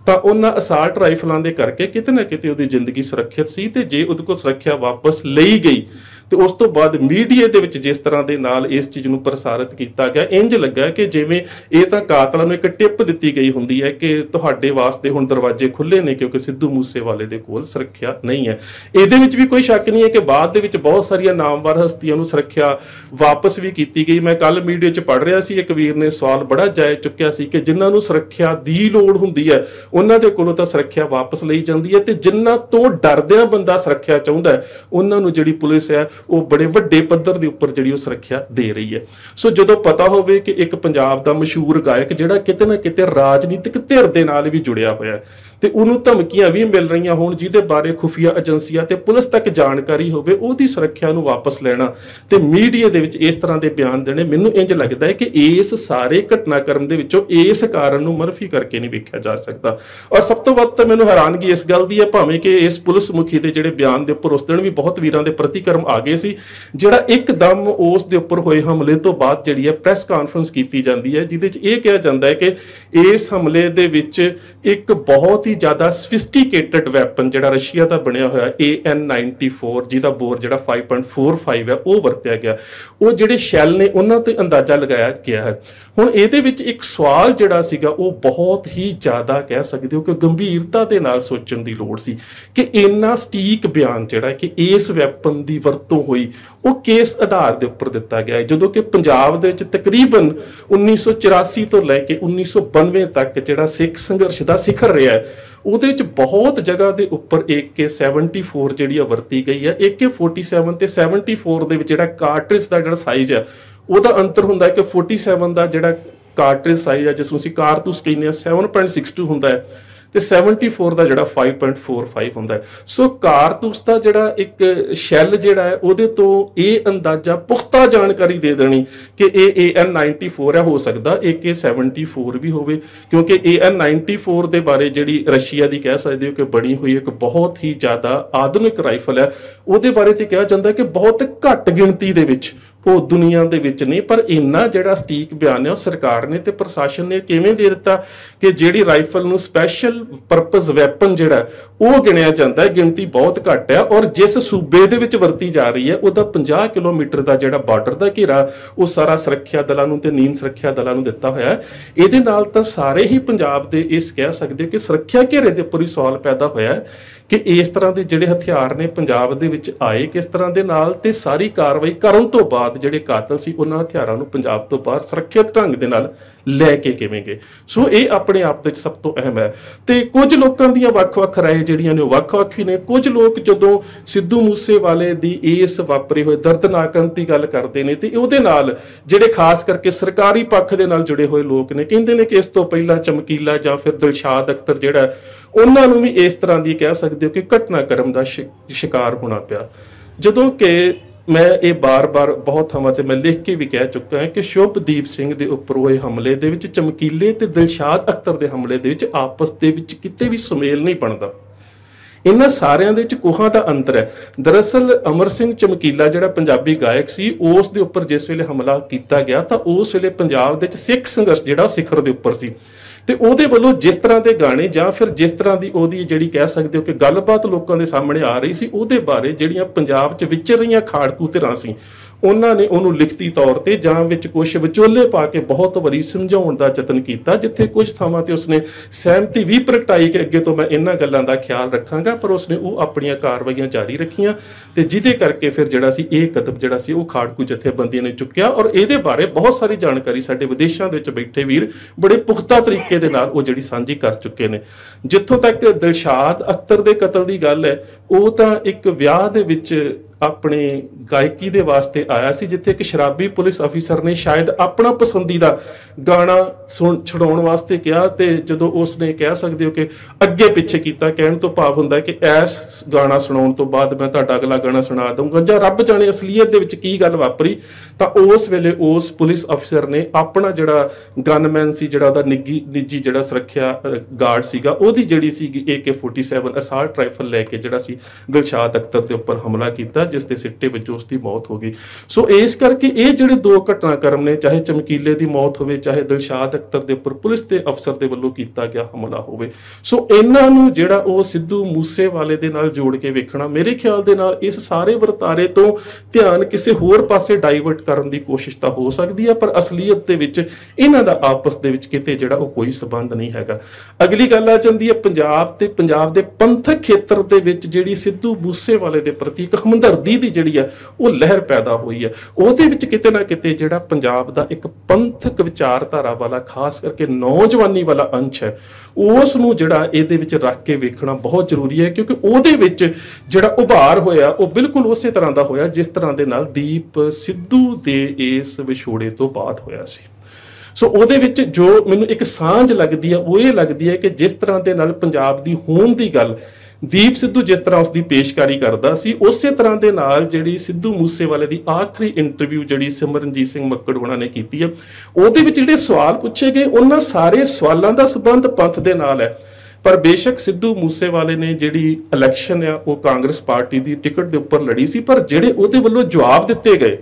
ਤਾਂ ਉਹਨਾਂ ਅਸਾਲਟ ਰਾਈਫਲਾਂ ਦੇ ਕਰਕੇ ਕਿਤੇ ਨਾ ਕਿਤੇ ਉਹਦੀ ਜ਼ਿੰਦਗੀ ਸੁਰੱਖਿਅਤ ਸੀ ਤੇ ਜੇ ਉਹਦੇ ਕੋਲ ਸੁਰੱਖਿਆ ਵਾਪਸ ਲਈ ਗਈ ਤੇ ਉਸ ਤੋਂ ਬਾਅਦ ਮੀਡੀਆ ਦੇ ਵਿੱਚ ਜਿਸ ਤਰ੍ਹਾਂ ਦੇ ਨਾਲ ਇਸ ਚੀਜ਼ ਨੂੰ ਪ੍ਰਸਾਰਿਤ ਕੀਤਾ ਗਿਆ ਇੰਜ ਲੱਗਾ ਕਿ ਜਿਵੇਂ ਇਹ ਤਾਂ ਕਾਤਲਾਂ ਨੂੰ ਇੱਕ ਟਿਪ ਦਿੱਤੀ ਗਈ ਹੁੰਦੀ ਹੈ ਕਿ ਤੁਹਾਡੇ ਵਾਸਤੇ ਹੁਣ ਦਰਵਾਜ਼ੇ ਖੁੱਲੇ ਨੇ ਕਿਉਂਕਿ ਸਿੱਧੂ ਮੂਸੇਵਾਲੇ ਦੇ ਕੋਲ ਸੁਰੱਖਿਆ ਨਹੀਂ ਹੈ। ਇਹਦੇ ਵਿੱਚ ਵੀ ਕੋਈ ਸ਼ੱਕ ਨਹੀਂ ਹੈ ਕਿ ਬਾਅਦ ਦੇ ਵਿੱਚ ਬਹੁਤ ਸਾਰੀਆਂ ਨਾਮਵਰ ਹਸਤੀਆਂ ਨੂੰ ਸੁਰੱਖਿਆ ਵਾਪਸ ਵੀ ਕੀਤੀ ਗਈ। ਮੈਂ ਕੱਲ ਮੀਡੀਆ 'ਚ ਪੜ੍ਹ ਰਿਹਾ ਸੀ ਇੱਕ ਵੀਰ ਨੇ ਸਵਾਲ ਬੜਾ ਜਾਇਜ਼ ਚੁੱਕਿਆ ਸੀ ਕਿ ਜਿਨ੍ਹਾਂ ਨੂੰ ਸੁਰੱਖਿਆ ਦੀ ਲੋੜ ਹੁੰਦੀ ਹੈ ਉਹਨਾਂ ਦੇ ਕੋਲੋਂ ਤਾਂ ਸੁਰੱਖਿਆ ਵਾਪਸ ਲਈ ਜਾਂਦੀ ਹੈ ਤੇ ਜਿਨ੍ਹਾਂ ਤੋਂ ਡਰਦਿਆਂ ਬੰਦਾ ਸੁਰੱਖਿਆ ਚਾਹੁੰਦਾ ਹੈ ਉਹਨਾਂ ਨੂੰ ਜਿਹੜੀ ਪੁਲਿਸ ਹੈ ਉਹ ਬੜੇ ਵੱਡੇ ਪੱਧਰ ਦੇ ਉੱਪਰ ਜਿਹੜੀ ਉਹ ਸੁਰੱਖਿਆ ਦੇ ਰਹੀ ਹੈ। ਸੋ ਜਦੋਂ ਪਤਾ ਹੋਵੇ ਕਿ ਇੱਕ ਪੰਜਾਬ ਦਾ ਮਸ਼ਹੂਰ ਗਾਇਕ ਜਿਹੜਾ ਕਿਤੇ ਨਾ ਕਿਤੇ ਰਾਜਨੀਤਿਕ ਧਿਰ ਦੇ ਨਾਲ ਵੀ ਜੁੜਿਆ ਹੋਇਆ ਹੈ ਤੇ ਉਹਨੂੰ ਧਮਕੀਆਂ ਵੀ ਮਿਲ ਰਹੀਆਂ ਹੋਣ ਜਿਹਦੇ ਬਾਰੇ ਖੁਫੀਆ ਏਜੰਸੀਆਂ ਤੇ ਪੁਲਿਸ ਤੱਕ ਜਾਣਕਾਰੀ ਹੋਵੇ, ਉਹਦੀ ਸੁਰੱਖਿਆ ਨੂੰ ਵਾਪਸ ਲੈਣਾ ਤੇ ਮੀਡੀਆ ਦੇ ਵਿੱਚ ਇਸ ਤਰ੍ਹਾਂ ਦੇ ਬਿਆਨ ਦੇਣੇ, ਮੈਨੂੰ ਇੰਜ ਲੱਗਦਾ ਹੈ ਕਿ ਇਸ ਸਾਰੇ ਘਟਨਾਕ੍ਰਮ ਦੇ ਵਿੱਚੋਂ ਇਸ ਕਾਰਨ ਨੂੰ ਮਨਫੀ ਕਰਕੇ ਨਹੀਂ ਵੇਖਿਆ ਜਾ ਸਕਦਾ। ਔਰ ਸਭ ਤੋਂ ਵੱਧ ਤਾਂ ਮੈਨੂੰ ਹੈਰਾਨਗੀ ਇਸ ਗੱਲ ਦੀ ਹੈ, ਭਾਵੇਂ ਕਿ ਇਸ ਪੁਲਿਸ ਮੁਖੀ ਦੇ ਜਿਹੜੇ ਬਿਆਨ ਦੇ ਉੱਪਰ ਉਸ ਦਿਨ ਵੀ ਬਹੁਤ ਵੀਰਾਂ ਦੇ ਪ੍ਰਤੀਕਰਮ ਆ ਗਏ ਸੀ, ਜਿਹੜਾ ਇੱਕਦਮ ਉਸ ਦੇ ਉੱਪਰ ਹੋਏ ਹਮਲੇ ਤੋਂ ਬਾਅਦ ਜਿਹੜੀ ਹੈ ਪ੍ਰੈਸ ਕਾਨਫਰੰਸ ਕੀਤੀ ਜਾਂਦੀ ਹੈ ਜਿਹਦੇ 'ਚ ਇਹ ਕਿਹਾ ਜਾਂਦਾ ਹੈ ਕਿ ਇਸ ਹਮਲੇ ਦੇ ਵਿੱਚ ਇੱਕ ਬਹੁਤ ਹੀ ਜ਼ਿਆਦਾ ਸਫਿਸਟੀਕੇਟਡ ਵੈਪਨ ਜਿਹੜਾ ਰਸ਼ੀਆ ਦਾ ਬਣਿਆ ਹੋਇਆ AN-94 ਜਿਹਦਾ ਬੋਰ ਜਿਹੜਾ 5.45 ਹੈ ਉਹ ਵਰਤਿਆ ਗਿਆ। ਉਹ ਜਿਹੜੇ ਸ਼ੈਲ ਨੇ ਉਹਨਾਂ ਤੇ ਅੰਦਾਜ਼ਾ ਲਗਾਇਆ ਗਿਆ ਹੈ। ਹੁਣ ਇਹਦੇ ਵਿੱਚ ਇੱਕ ਸਵਾਲ ਜਿਹੜਾ ਸੀਗਾ ਉਹ ਬਹੁਤ ਹੀ ਜ਼ਿਆਦਾ ਕਹਿ ਸਕਦੇ ਹੋ ਕਿ ਗੰਭੀਰਤਾ ਦੇ ਨਾਲ ਸੋਚਣ ਦੀ ਲੋੜ ਸੀ ਕਿ ਇੰਨਾ ਸਟੀਕ ਬਿਆਨ ਜਿਹੜਾ ਕਿ ਇਸ ਵੈਪਨ ਦੀ ਵਰਤੋਂ ਹੋਈ ਉਹ ਕਿਸ ਆਧਾਰ ਦੇ ਉੱਪਰ ਦਿੱਤਾ ਗਿਆ ਹੈ, ਜਦੋਂ ਕਿ ਪੰਜਾਬ ਦੇ ਵਿੱਚ ਤਕਰੀਬਨ 1984 ਤੋਂ ਲੈ ਕੇ 1992 ਤੱਕ ਜਿਹੜਾ ਸਿੱਖ ਸੰਘਰਸ਼ ਦਾ ਸਿਖਰ ਰਿਹਾ ਹੈ ਉਹਦੇ ਵਿੱਚ ਬਹੁਤ ਜਗ੍ਹਾ ਦੇ ਉੱਪਰ AK-74 ਜਿਹੜੀ ਆ ਵਰਤੀ ਗਈ ਹੈ। AK-47 ਤੇ 74 ਦੇ ਵਿੱਚ ਜਿਹੜਾ ਕਾਰਟ੍ਰਿਜ ਦਾ ਜਿਹੜਾ ਸਾਈਜ਼ ਹੈ ਉਹਦਾ ਅੰਤਰ ਹੁੰਦਾ ਹੈ ਕਿ 47 ਦਾ ਜਿਹੜਾ ਕਾਰਟ੍ਰਿਜ ਸਾਈਜ਼ ਹੈ ਜਿਸ ਨੂੰ ਅਸੀਂ ਕਾਰਤੂਸ ਕਹਿੰਦੇ ਆ 7.62 ਹੁੰਦਾ ਹੈ ਤੇ 74 ਦਾ ਜਿਹੜਾ 5.45 ਹੁੰਦਾ ਹੈ। ਸੋ ਕਾਰਤੂਸ ਦਾ ਜਿਹੜਾ ਇੱਕ ਸ਼ੈਲ ਜਿਹੜਾ ਹੈ ਉਹਦੇ ਤੋਂ ਇਹ ਅੰਦਾਜ਼ਾ ਪੁਖਤਾ ਜਾਣਕਾਰੀ ਦੇ ਦੇਣੀ ਕਿ ਇਹ AN-94 ਹੈ, ਹੋ ਸਕਦਾ AK-74 ਵੀ ਹੋਵੇ, ਕਿਉਂਕਿ AN-94 ਦੇ ਬਾਰੇ ਜਿਹੜੀ ਰਸ਼ੀਆ ਦੀ ਕਹਿ ਸਕਦੇ ਹੋ ਕਿ ਬਣੀ ਹੋਈ ਇੱਕ ਬਹੁਤ ਹੀ ਜ਼ਿਆਦਾ ਆਧੁਨਿਕ ਰਾਈਫਲ ਹੈ, ਉਹਦੇ ਬਾਰੇ ਤੇ ਕਿਹਾ ਜਾਂਦਾ ਕਿ ਬਹੁਤ ਘੱਟ ਗਿਣਤੀ ਦੇ ਵਿੱਚ ਉਹ ਦੁਨੀਆ ਦੇ ਵਿੱਚ ਨਹੀਂ, ਪਰ ਇੰਨਾ ਜਿਹੜਾ ਸਟੀਕ ਬਿਆਨ ਹੈ ਉਹ ਸਰਕਾਰ ਨੇ ਤੇ ਪ੍ਰਸ਼ਾਸਨ ਨੇ ਕਿਵੇਂ ਦੇ ਦਿੱਤਾ ਕਿ ਜਿਹੜੀ ਰਾਈਫਲ ਨੂੰ ਸਪੈਸ਼ਲ ਪਰਪਸ ਵੈਪਨ ਜਿਹੜਾ ਉਹ ਗਿਣਿਆ ਜਾਂਦਾ ਹੈ, ਗਿਣਤੀ ਬਹੁਤ ਘੱਟ ਹੈ ਔਰ ਜਿਸ ਸੂਬੇ ਦੇ ਵਿੱਚ ਵਰਤੀ ਜਾ ਰਹੀ ਹੈ ਉਹਦਾ 50 ਕਿਲੋਮੀਟਰ ਦਾ ਜਿਹੜਾ ਬਾਰਡਰ ਦਾ ਘੇਰਾ ਉਹ ਸਾਰਾ ਸੁਰੱਖਿਆ ਦਲਾਂ ਨੂੰ ਤੇ ਨੀਮ ਸੁਰੱਖਿਆ ਦਲਾਂ ਨੂੰ ਦਿੱਤਾ ਹੋਇਆ ਹੈ। ਇਹਦੇ ਨਾਲ ਤਾਂ ਸਾਰੇ ਹੀ ਪੰਜਾਬ ਦੇ ਇਸ ਕਹਿ ਸਕਦੇ ਕਿ ਸੁਰੱਖਿਆ ਘੇਰੇ ਦੇ ਉੱਪਰ ਹੀ ਸਵਾਲ ਪੈਦਾ ਹੋਇਆ ਹੈ ਕਿ ਇਸ ਤਰ੍ਹਾਂ ਦੇ ਜਿਹੜੇ ਹਥਿਆਰ ਨੇ ਪੰਜਾਬ ਦੇ ਵਿੱਚ ਆਏ ਕਿਸ ਤਰ੍ਹਾਂ ਦੇ ਨਾਲ, ਤੇ ਸਾਰੀ ਕਾਰਵਾਈ ਕਰਨ ਤੋਂ ਬਾਅਦ ਜਿਹੜੇ ਕਾਤਲ ਸੀ ਉਹਨਾਂ ਹਥਿਆਰਾਂ ਨੂੰ ਪੰਜਾਬ ਤੋਂ ਬਾਹਰ ਸੁਰੱਖਿਅਤ ਢੰਗ ਦੇ ਨਾਲ ਲੈ ਕੇ ਕਿਵੇਂ ਗਏ। ਸੋ ਇਹ ਆਪਣੇ ਆਪ ਵਿੱਚ ਸਭ ਤੋਂ ਅਹਿਮ ਹੈ। ਤੇ ਕੁਝ ਲੋਕਾਂ ਦੀਆਂ ਵੱਖ-ਵੱਖ ਰਾਏ ਜਿਹੜੀਆਂ ਨੇ ਉਹ ਵੱਖ-ਵੱਖ ਹੀ ਨੇ। ਕੁਝ ਲੋਕ ਜਦੋਂ ਸਿੱਧੂ ਮੂਸੇਵਾਲੇ ਦੀ ਇਸ ਵਾਪਰੇ ਹੋਏ ਦਰਦਨਾਕ ਅੰਤ ਦੀ ਗੱਲ ਕਰਦੇ ਨੇ ਤੇ ਉਹਦੇ ਨਾਲ ਜਿਹੜੇ ਖਾਸ ਕਰਕੇ ਸਰਕਾਰੀ ਪੱਖ ਦੇ ਨਾਲ ਜੁੜੇ ਹੋਏ ਲੋਕ ਨੇ ਕਹਿੰਦੇ ਨੇ ਕਿ ਇਸ ਤੋਂ ਪਹਿਲਾਂ ਚਮਕੀਲਾ ਜਾਂ ਫਿਰ ਦਿਲਸ਼ਾਦ ਅਖਤਰ ਜਿਹੜਾ ਉਹਨਾਂ ਨੂੰ ਵੀ ਇਸ ਤਰ੍ਹਾਂ ਦੀ ਕਹਿ ਸਕਦੇ ਹੋ ਕਿ ਘਟਨਾਕ੍ਰਮ ਦਾ ਸ਼ਿਕਾਰ ਹੋਣਾ ਪਿਆ। ਜਦੋਂ ਕਿ ਮੈਂ ਇਹ ਬਾਰ-ਬਾਰ ਬਹੁਤ ਥਾਵਾਂ ਤੇ ਮੈਂ ਲਿਖ ਕੇ ਵੀ ਕਹਿ ਚੁੱਕਾ ਹਾਂ ਕਿ ਸ਼ੁਭਦੀਪ ਸਿੰਘ ਦੇ ਉੱਪਰ ਹੋਏ ਹਮਲੇ ਦੇ ਵਿੱਚ ਚਮਕੀਲੇ ਤੇ ਦਿਲਸ਼ਾਦ ਅਖਤਰ ਦੇ ਹਮਲੇ ਦੇ ਵਿੱਚ ਆਪਸ ਦੇ ਵਿੱਚ ਕਿਤੇ ਵੀ ਸੁਮੇਲ ਨਹੀਂ ਬਣਦਾ। ਇਹਨਾਂ ਸਾਰਿਆਂ ਦੇ ਵਿੱਚ ਕੋਹਾਂ ਦਾ ਅੰਤਰ ਹੈ। ਦਰਅਸਲ ਅਮਰ ਸਿੰਘ ਚਮਕੀਲਾ ਜਿਹੜਾ ਪੰਜਾਬੀ ਗਾਇਕ ਸੀ ਉਸ ਦੇ ਉੱਪਰ ਜਿਸ ਵੇਲੇ ਹਮਲਾ ਕੀਤਾ ਗਿਆ ਤਾਂ ਉਸ ਵੇਲੇ ਪੰਜਾਬ ਦੇ ਵਿੱਚ ਸਿੱਖ ਸੰਘਰਸ਼ ਜਿਹੜਾ ਸਿਖਰ ਦੇ ਉੱਪਰ ਸੀ ਤੇ ਉਹਦੇ ਵੱਲੋਂ ਜਿਸ ਤਰ੍ਹਾਂ ਦੇ ਗਾਣੇ ਜਾਂ ਫਿਰ ਜਿਸ ਤਰ੍ਹਾਂ ਦੀ ਉਹਦੀ ਜਿਹੜੀ ਕਹਿ ਸਕਦੇ ਹੋ ਕਿ ਗੱਲਬਾਤ ਲੋਕਾਂ ਦੇ ਸਾਹਮਣੇ ਆ ਰਹੀ ਸੀ ਉਹਦੇ ਬਾਰੇ ਜਿਹੜੀਆਂ ਪੰਜਾਬ 'ਚ ਵਿਚਰ ਰਹੀਆਂ ਖਾੜਕੂ ਧਿਰਾਂ ਸੀ ਉਹਨਾਂ ਨੇ ਉਹਨੂੰ ਲਿਖਤੀ ਤੌਰ ਤੇ ਜਾਂ ਵਿੱਚ ਕੁਝ ਵਿਚੋਲੇ ਪਾ ਕੇ ਬਹੁਤ ਵਾਰੀ ਸਮਝਾਉਣ ਦਾ ਯਤਨ ਕੀਤਾ, ਜਿੱਥੇ ਕੁਝ ਥਾਵਾਂ ਤੇ ਉਸਨੇ ਸਹਿਮਤੀ ਵੀ ਪ੍ਰਗਟਾਈ ਕਿ ਅੱਗੇ ਤੋਂ ਮੈਂ ਇਹਨਾਂ ਗੱਲਾਂ ਦਾ ਖਿਆਲ ਰੱਖਾਂਗਾ, ਪਰ ਉਸਨੇ ਉਹ ਆਪਣੀਆਂ ਕਾਰਵਾਈਆਂ ਜਾਰੀ ਰੱਖੀਆਂ ਤੇ ਜਿਹਦੇ ਕਰਕੇ ਫਿਰ ਜਿਹੜਾ ਸੀ ਇਹ ਕਦਮ ਜਿਹੜਾ ਸੀ ਉਹ ਖਾੜਕੂ ਜਥੇਬੰਦੀਆਂ ਨੇ ਚੁੱਕਿਆ। ਔਰ ਇਹਦੇ ਬਾਰੇ ਬਹੁਤ ਸਾਰੀ ਜਾਣਕਾਰੀ ਸਾਡੇ ਵਿਦੇਸ਼ਾਂ ਦੇ ਵਿੱਚ ਬੈਠੇ ਵੀਰ ਬੜੇ ਪੁਖਤਾ ਤਰੀਕੇ ਦੇ ਨਾਲ ਉਹ ਜਿਹੜੀ ਸਾਂਝੀ ਕਰ ਚੁੱਕੇ ਨੇ। ਜਿੱਥੋਂ ਤੱਕ ਦਿਲਸ਼ਾਦ ਅਖਤਰ ਦੇ ਕਤਲ ਦੀ ਗੱਲ ਹੈ, ਉਹ ਤਾਂ ਇੱਕ ਵਿਆਹ ਦੇ ਵਿੱਚ ਆਪਣੇ ਗਾਇਕੀ ਦੇ ਵਾਸਤੇ ਆਇਆ ਸੀ ਜਿੱਥੇ ਇੱਕ ਸ਼ਰਾਬੀ ਪੁਲਿਸ ਅਫੀਸਰ ਨੇ ਸ਼ਾਇਦ ਆਪਣਾ ਪਸੰਦੀਦਾ ਗਾਣਾ ਛਡਾਉਣ ਵਾਸਤੇ ਕਿਹਾ ਤੇ ਜਦੋਂ ਉਸਨੇ ਕਹਿ ਸਕਦੇ ਹੋ ਕਿ ਅੱਗੇ ਪਿੱਛੇ ਕੀਤਾ, ਕਹਿਣ ਤੋਂ ਭਾਵ ਹੁੰਦਾ ਕਿ ਐਸ ਗਾਣਾ ਸੁਣਾਉਣ ਤੋਂ ਬਾਅਦ ਮੈਂ ਤੁਹਾਡਾ ਅਗਲਾ ਗਾਣਾ ਸੁਣਾ ਦਊਂਗਾ ਜਾਂ ਰੱਬ ਜਾਣੇ ਅਸਲੀਅਤ ਦੇ ਵਿੱਚ ਕੀ ਗੱਲ ਵਾਪਰੀ, ਤਾਂ ਉਸ ਵੇਲੇ ਉਸ ਪੁਲਿਸ ਅਫਸਰ ਨੇ ਆਪਣਾ ਜਿਹੜਾ ਗਨਮੈਨ ਸੀ ਜਿਹੜਾ ਉਹਦਾ ਨਿੱਜੀ ਜਿਹੜਾ ਸੁਰੱਖਿਆ ਗਾਰਡ ਸੀਗਾ ਉਹਦੀ ਜਿਹੜੀ ਸੀਗੀ AK-47 ਅਸਾਲਟ ਰਾਈਫਲ ਲੈ ਕੇ ਜਿਹੜਾ ਸੀ ਦਿਲਸ਼ਾਦ ਅਖਤਰ ਦੇ ਉੱਪਰ ਹਮਲਾ ਕੀਤਾ ਜਿਸ ਦੇ ਸਿੱਟੇ ਵਜੋਂ ਉਸ ਦੀ ਮੌਤ ਹੋ ਗਈ। ਸੋ ਇਸ ਕਰਕੇ ਇਹ ਜਿਹੜੇ ਦੋ ਘਟਨਾਕ੍ਰਮ ਨੇ, ਚਾਹੇ ਚਮਕੀਲੇ ਦੀ ਮੌਤ ਹੋਵੇ ਚਾਹੇ ਦਿਲਸ਼ਾਦ ਅਖਤਰ ਦੇ ਉੱਪਰ ਪੁਲਿਸ ਦੇ ਅਫਸਰ ਦੇ ਵੱਲੋਂ ਕੀਤਾ ਗਿਆ ਹਮਲਾ ਹੋਵੇ, ਸੋ ਇਹਨਾਂ ਨੂੰ ਜਿਹੜਾ ਉਹ ਸਿੱਧੂ ਮੂਸੇਵਾਲੇ ਦੇ ਨਾਲ ਜੋੜ ਕੇ ਵੇਖਣਾ ਮੇਰੇ ਖਿਆਲ ਦੇ ਨਾਲ ਇਸ ਸਾਰੇ ਵਰਤਾਰੇ ਤੋਂ ਧਿਆਨ ਕਿਸੇ ਹੋਰ ਪਾਸੇ ਡਾਈਵਰਟ ਕਰਨ ਦੀ ਕੋਸ਼ਿਸ਼ ਤਾਂ ਹੋ ਸਕਦੀ ਹੈ, ਪਰ ਅਸਲੀਅਤ ਦੇ ਵਿੱਚ ਇਹਨਾਂ ਦਾ ਆਪਸ ਦੇ ਵਿੱਚ ਕਿਤੇ ਜਿਹੜਾ ਉਹ ਕੋਈ ਸਬੰਧ ਨਹੀਂ ਹੈਗਾ। ਅਗਲੀ ਗੱਲ ਆ ਜਾਂਦੀ ਹੈ ਪੰਜਾਬ ਤੇ ਪੰਜਾਬ ਦੇ ਪੰਥਕ ਖੇਤਰ ਦੇ ਵਿੱਚ ਜਿਹੜੀ ਸਿੱਧੂ ਮੂਸੇਵਾਲੇ ਦੇ ਪ੍ਰਤੀ ਇੱਕ ਹਮਦਰਦੀ ਹਮਦਰਦੀ ਦੀ ਜਿਹੜੀ ਆ ਉਹ ਲਹਿਰ ਪੈਦਾ ਹੋਈ ਹੈ। ਉਹਦੇ ਵਿੱਚ ਕਿਤੇ ਨਾ ਕਿਤੇ ਜਿਹੜਾ ਪੰਜਾਬ ਦਾ ਇੱਕ ਪੰਥਕ ਵਿਚਾਰਧਾਰਾ ਵਾਲਾ ਖਾਸ ਕਰਕੇ ਨੌਜਵਾਨੀ ਵਾਲਾ ਅੰਸ਼ ਹੈ ਉਸ ਨੂੰ ਜਿਹੜਾ ਇਹਦੇ ਵਿੱਚ ਰੱਖ ਕੇ ਵੇਖਣਾ ਬਹੁਤ ਜ਼ਰੂਰੀ ਹੈ, ਕਿਉਂਕਿ ਉਹਦੇ ਵਿੱਚ ਜਿਹੜਾ ਉਭਾਰ ਹੋਇਆ ਉਹ ਬਿਲਕੁਲ ਉਸੇ ਤਰ੍ਹਾਂ ਦਾ ਹੋਇਆ ਜਿਸ ਤਰ੍ਹਾਂ ਦੇ ਨਾਲ ਦੀਪ ਸਿੱਧੂ ਦੇ ਇਸ ਵਿਛੋੜੇ ਤੋਂ ਬਾਅਦ ਹੋਇਆ ਸੀ। ਸੋ ਉਹਦੇ ਵਿੱਚ ਜੋ ਮੈਨੂੰ ਇੱਕ ਸਾਂਝ ਲੱਗਦੀ ਹੈ ਉਹ ਇਹ ਲੱਗਦੀ ਹੈ ਕਿ ਜਿਸ ਤਰ੍ਹਾਂ ਦੇ ਨਾਲ ਪੰਜਾਬ ਦੀ ਹੋਂਦ ਦੀ ਗੱਲ ਦੀਪ ਸਿੱਧੂ ਜਿਸ ਤਰ੍ਹਾਂ ਉਸ ਦੀ ਪੇਸ਼ਕਾਰੀ ਕਰਦਾ ਸੀ, ਉਸੇ ਤਰ੍ਹਾਂ ਦੇ ਨਾਲ ਜਿਹੜੀ ਸਿੱਧੂ ਮੂਸੇਵਾਲੇ ਦੀ ਆਖਰੀ ਇੰਟਰਵਿਊ ਜਿਹੜੀ ਸਿਮਰਨਜੀਤ ਸਿੰਘ ਮੱਕੜ ਹੋਣਾ ਨੇ ਕੀਤੀ ਹੈ, ਉਹਦੇ ਵਿੱਚ ਜਿਹੜੇ ਸਵਾਲ ਪੁੱਛੇ ਗਏ ਉਹਨਾਂ ਸਾਰੇ ਸਵਾਲਾਂ ਦਾ ਸੰਬੰਧ ਪੰਥ ਦੇ ਨਾਲ ਹੈ। ਪਰ ਬੇਸ਼ੱਕ ਸਿੱਧੂ ਮੂਸੇਵਾਲੇ ਨੇ ਜਿਹੜੀ ਇਲੈਕਸ਼ਨ ਆ ਉਹ ਕਾਂਗਰਸ ਪਾਰਟੀ ਦੀ ਟਿਕਟ ਦੇ ਉੱਪਰ ਲੜੀ ਸੀ, ਪਰ ਜਿਹੜੇ ਉਹਦੇ ਵੱਲੋਂ ਜਵਾਬ ਦਿੱਤੇ ਗਏ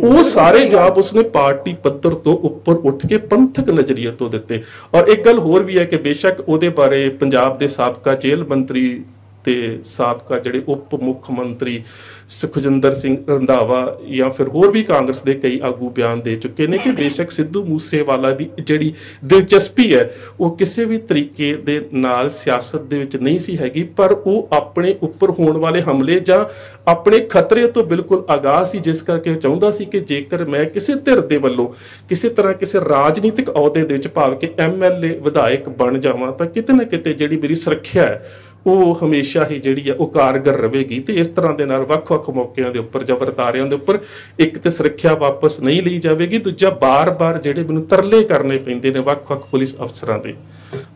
ਉਹ ਸਾਰੇ ਜਵਾਬ ਉਸਨੇ ਪਾਰਟੀ ਪੱਧਰ ਤੋਂ ਉੱਪਰ ਉੱਠ ਕੇ ਪੰਥਕ ਨਜ਼ਰੀਏ ਤੋਂ ਦਿੱਤੇ। ਔਰ ਇੱਕ ਗੱਲ ਹੋਰ ਵੀ ਹੈ ਕਿ ਬੇਸ਼ੱਕ ਉਹਦੇ ਬਾਰੇ ਪੰਜਾਬ ਦੇ ਸਾਬਕਾ ਜੇਲ੍ਹ ਮੰਤਰੀ ਤੇ ਸਾਬਕਾ ਜਿਹੜੇ ਉਪ ਮੁੱਖ ਮੰਤਰੀ ਸੁਖਜਿੰਦਰ ਸਿੰਘ ਰੰਧਾਵਾ ਜਾਂ ਫਿਰ ਹੋਰ ਵੀ ਕਾਂਗਰਸ ਦੇ ਕਈ ਆਗੂ ਬਿਆਨ ਦੇ ਚੁੱਕੇ ਨੇ ਕਿ ਬੇਸ਼ੱਕ ਸਿੱਧੂ ਮੂਸੇਵਾਲਾ ਦੀ ਜਿਹੜੀ ਦਿਲਚਸਪੀ ਹੈ ਉਹ ਕਿਸੇ ਵੀ ਤਰੀਕੇ ਦੇ ਨਾਲ ਸਿਆਸਤ ਦੇ ਵਿੱਚ ਨਹੀਂ ਸੀ ਹੈਗੀ, ਪਰ ਉਹ ਆਪਣੇ ਉੱਪਰ ਹੋਣ ਵਾਲੇ ਹਮਲੇ ਜਾਂ ਆਪਣੇ ਖਤਰੇ ਤੋਂ ਬਿਲਕੁਲ ਆਗਾਹ ਸੀ, ਜਿਸ ਕਰਕੇ ਚਾਹੁੰਦਾ ਸੀ ਕਿ ਜੇਕਰ ਮੈਂ ਕਿਸੇ ਧਿਰ ਦੇ ਵੱਲੋਂ ਕਿਸੇ ਤਰ੍ਹਾਂ ਕਿਸੇ ਰਾਜਨੀਤਿਕ ਅਹੁਦੇ ਦੇ ਵਿੱਚ ਭਾਵ ਕਿ MLA ਵਿਧਾਇਕ ਬਣ ਜਾਵਾਂ ਤਾਂ ਕਿਤੇ ਨਾ ਕਿਤੇ ਜਿਹੜੀ ਮੇਰੀ ਸੁਰੱਖਿਆ ਹੈ ਉਹ ਹਮੇਸ਼ਾ ਹੀ ਜਿਹੜੀ ਆ ਉਹ ਕਾਰਗਰ ਰਹੇਗੀ। ਤੇ ਇਸ ਤਰ੍ਹਾਂ ਦੇ ਨਾਲ ਵੱਖ-ਵੱਖ ਮੌਕਿਆਂ ਦੇ ਉੱਪਰ ਜਾਂ ਵਰਤਾਰਿਆਂ ਦੇ ਉੱਪਰ ਇੱਕ ਤੇ ਸੁਰੱਖਿਆ ਵਾਪਸ ਨਹੀਂ ਲਈ ਜਾਵੇਗੀ, ਦੂਜਾ ਬਾਰ-ਬਾਰ ਜਿਹੜੇ ਮੈਨੂੰ ਤਰਲੇ ਕਰਨੇ ਪੈਂਦੇ ਨੇ ਵੱਖ-ਵੱਖ ਪੁਲਿਸ ਅਫਸਰਾਂ ਦੇ